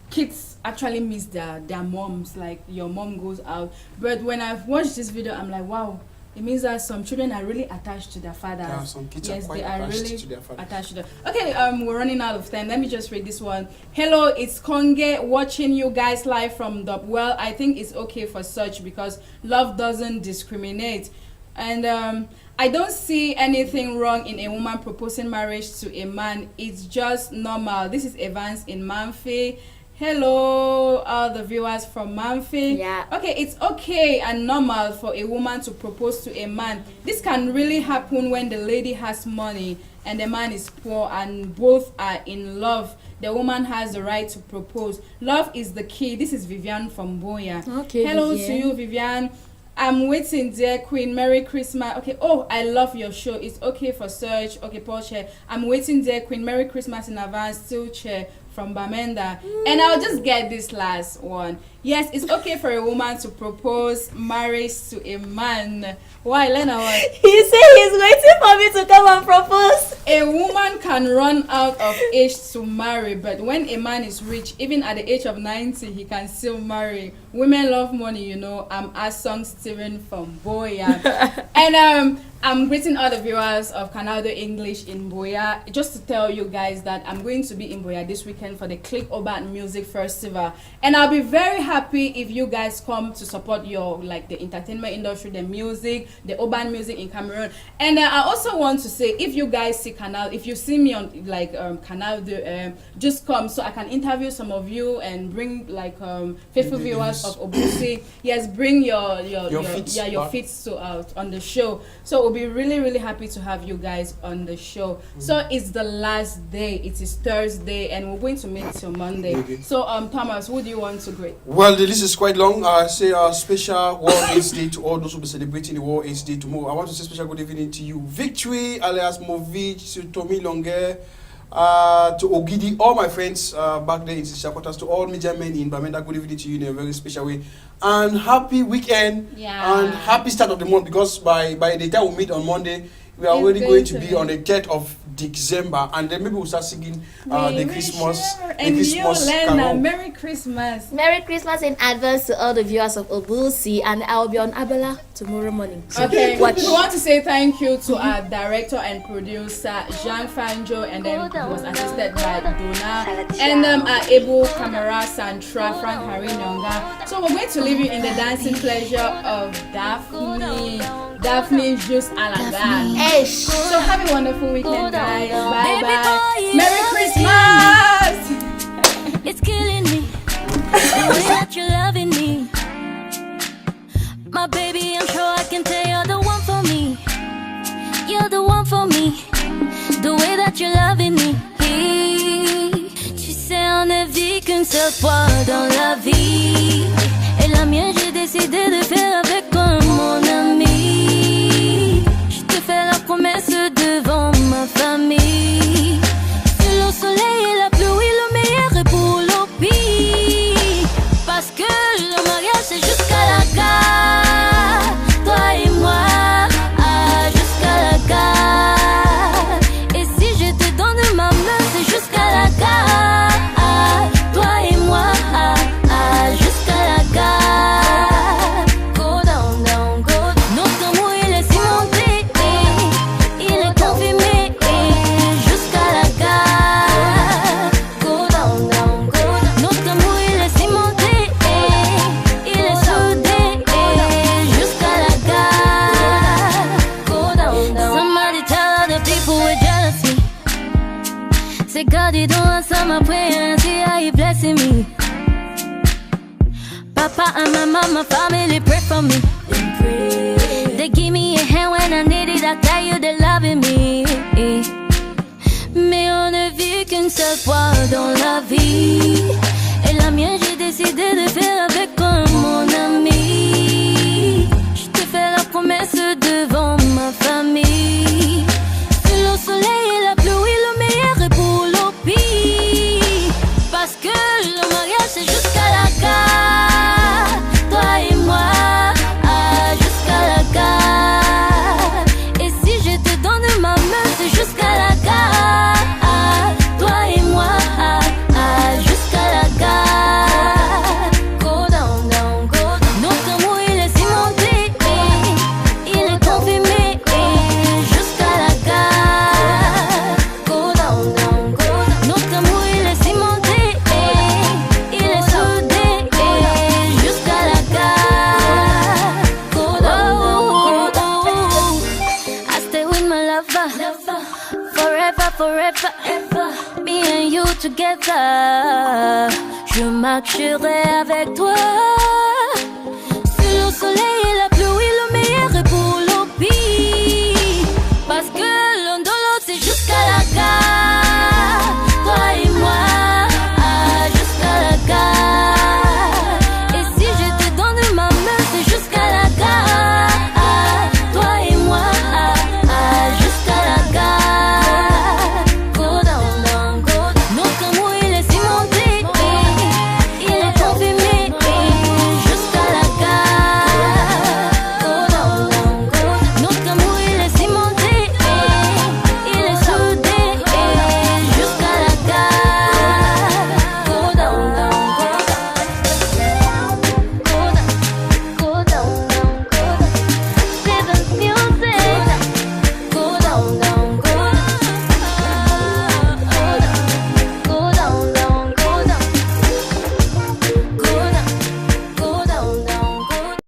A: kids actually miss their moms, like your mom goes out. But when I've watched this video, I'm like, wow, it means that some children are really attached to their fathers.
D: Yeah, some kids
A: yes,
D: are quite
A: they are
D: attached
A: really
D: to their fathers.
A: attached to them. Okay, we're running out of time. Let me just read this one. Hello, it's Konge watching you guys live from Dub. Well, I think it's okay for such because love doesn't discriminate. And I don't see anything wrong in a woman proposing marriage to a man. It's just normal. This is Evans in Manfi. Hello, all the viewers from Manfi.
B: Yeah.
A: Okay, it's okay and normal for a woman to propose to a man. This can really happen when the lady has money and the man is poor and both are in love. The woman has the right to propose. Love is the key. This is Vivian from Boya.
B: Okay,
A: hello
B: Vivian.
A: to you, Vivian. I'm waiting, dear Queen. Merry Christmas. Okay. Oh, I love your show. It's okay for search. Okay, Paul Chair. I'm waiting, dear Queen. Merry Christmas in advance. Still Chair from Bamenda. And I'll just get this last one. Yes, it's okay for a woman to propose marriage to a man. Why, Lena? What?
B: He said he's waiting for me to come and propose.
A: A woman can run out of age to marry, but when a man is rich, even at the age of 90, he can still marry. Women love money, you know. I'm Asong Steven from Boya. And I'm greeting all the viewers of Canal English in Boya. Just to tell you guys that I'm going to be in Boya this weekend for the Click Obat Music Festival. And I'll be very happy if you guys come to support your, like, the entertainment industry, the music, the urban music in Cameroon. And I also want to say, if you guys see Canal, if you see me on like Canal, just come so I can interview some of you and bring like faithful viewers of Obusi. Yes, bring your feet so out on the show. So we'll be really happy to have you guys on the show. So it's the last day. It is Thursday, and we're going to meet till Monday. So Thomas, who do you want to greet?
D: Well, the list is quite long. I say a special World AIDS Day to all those who will be celebrating the World AIDS Day tomorrow. I want to say special good evening to you, Victory, alias Movic, to Tommy Longe, to Ogidi, all my friends back there in Shakotas, to all media men in Bamenda. Good evening to you in a very special way. And happy weekend and happy start of the month, because by the time we meet on Monday, we are already going to be on the 3rd of December, and then maybe we'll start singing the Christmas carol.
A: Merry Christmas.
B: Merry Christmas in advance to all the viewers of Obusi, and I'll be on Abela tomorrow morning. So
A: okay,
B: watch.
A: we want to say thank you to our director and producer Jean Fanjo, and then he was assisted by Donna, and our able camera Santra Frank Harry Nyonga. So we're going to leave you in the dancing pleasure of Daphne Just Alaga. So have a wonderful weekend, guys. Bye bye. Merry Christmas.
T: It's killing me the way that you're loving me, my baby. I'm sure I can tell you're the one for me. You're the one for me. The way that you're loving me. Tu sais, on ne vit qu'une seule fois dans la vie, et la mienne j'ai décidé de faire avec toi, mon ami. Je te fais la promesse devant ma famille. C'est le soleil et la pluie, le meilleur est pour le pire. Parce que le mariage c'est jusqu'à la gare, toi et moi, jusqu'à la gare. Et si je te donne ma main, c'est jusqu'à la gare, toi et moi, jusqu'à la gare. Go down, down, go down. Notre amour il est cimenté, il est confirmé, jusqu'à la gare. Go down, down, go down. Notre amour il est cimenté, il est soudé, jusqu'à la gare. Go down, down. Somebody tell other people we're jealousy. Say God, you don't answer my prayer, and see how you blessing me. Papa and my mama, family pray for me. They give me a hand when I need it. I tell you they're loving me. Mais qu'une seule fois dans la vie. Et la mienne, j'ai décidé de faire avec comme mon ami. Je te fais la promesse devant ma famille. Sous le soleil et la pluie, le meilleur est pour le pire. Parce que le mariage, c'est jusqu'à la gare. Toi et moi, jusqu'à la gare. Et si je te donne ma main, c'est jusqu'à la gare. Toi et moi, jusqu'à la gare. Go down, down, go down. Notre amour, il est cimenté, il est confirmé, jusqu'à la gare. Go down, down, go down. Notre amour, il est cimenté, il est soudé, jusqu'à la gare. Go down, down, go down. I stay with my lover, forever, forever, ever. Me and you together. Je marcherai avec toi. Sur le soleil et la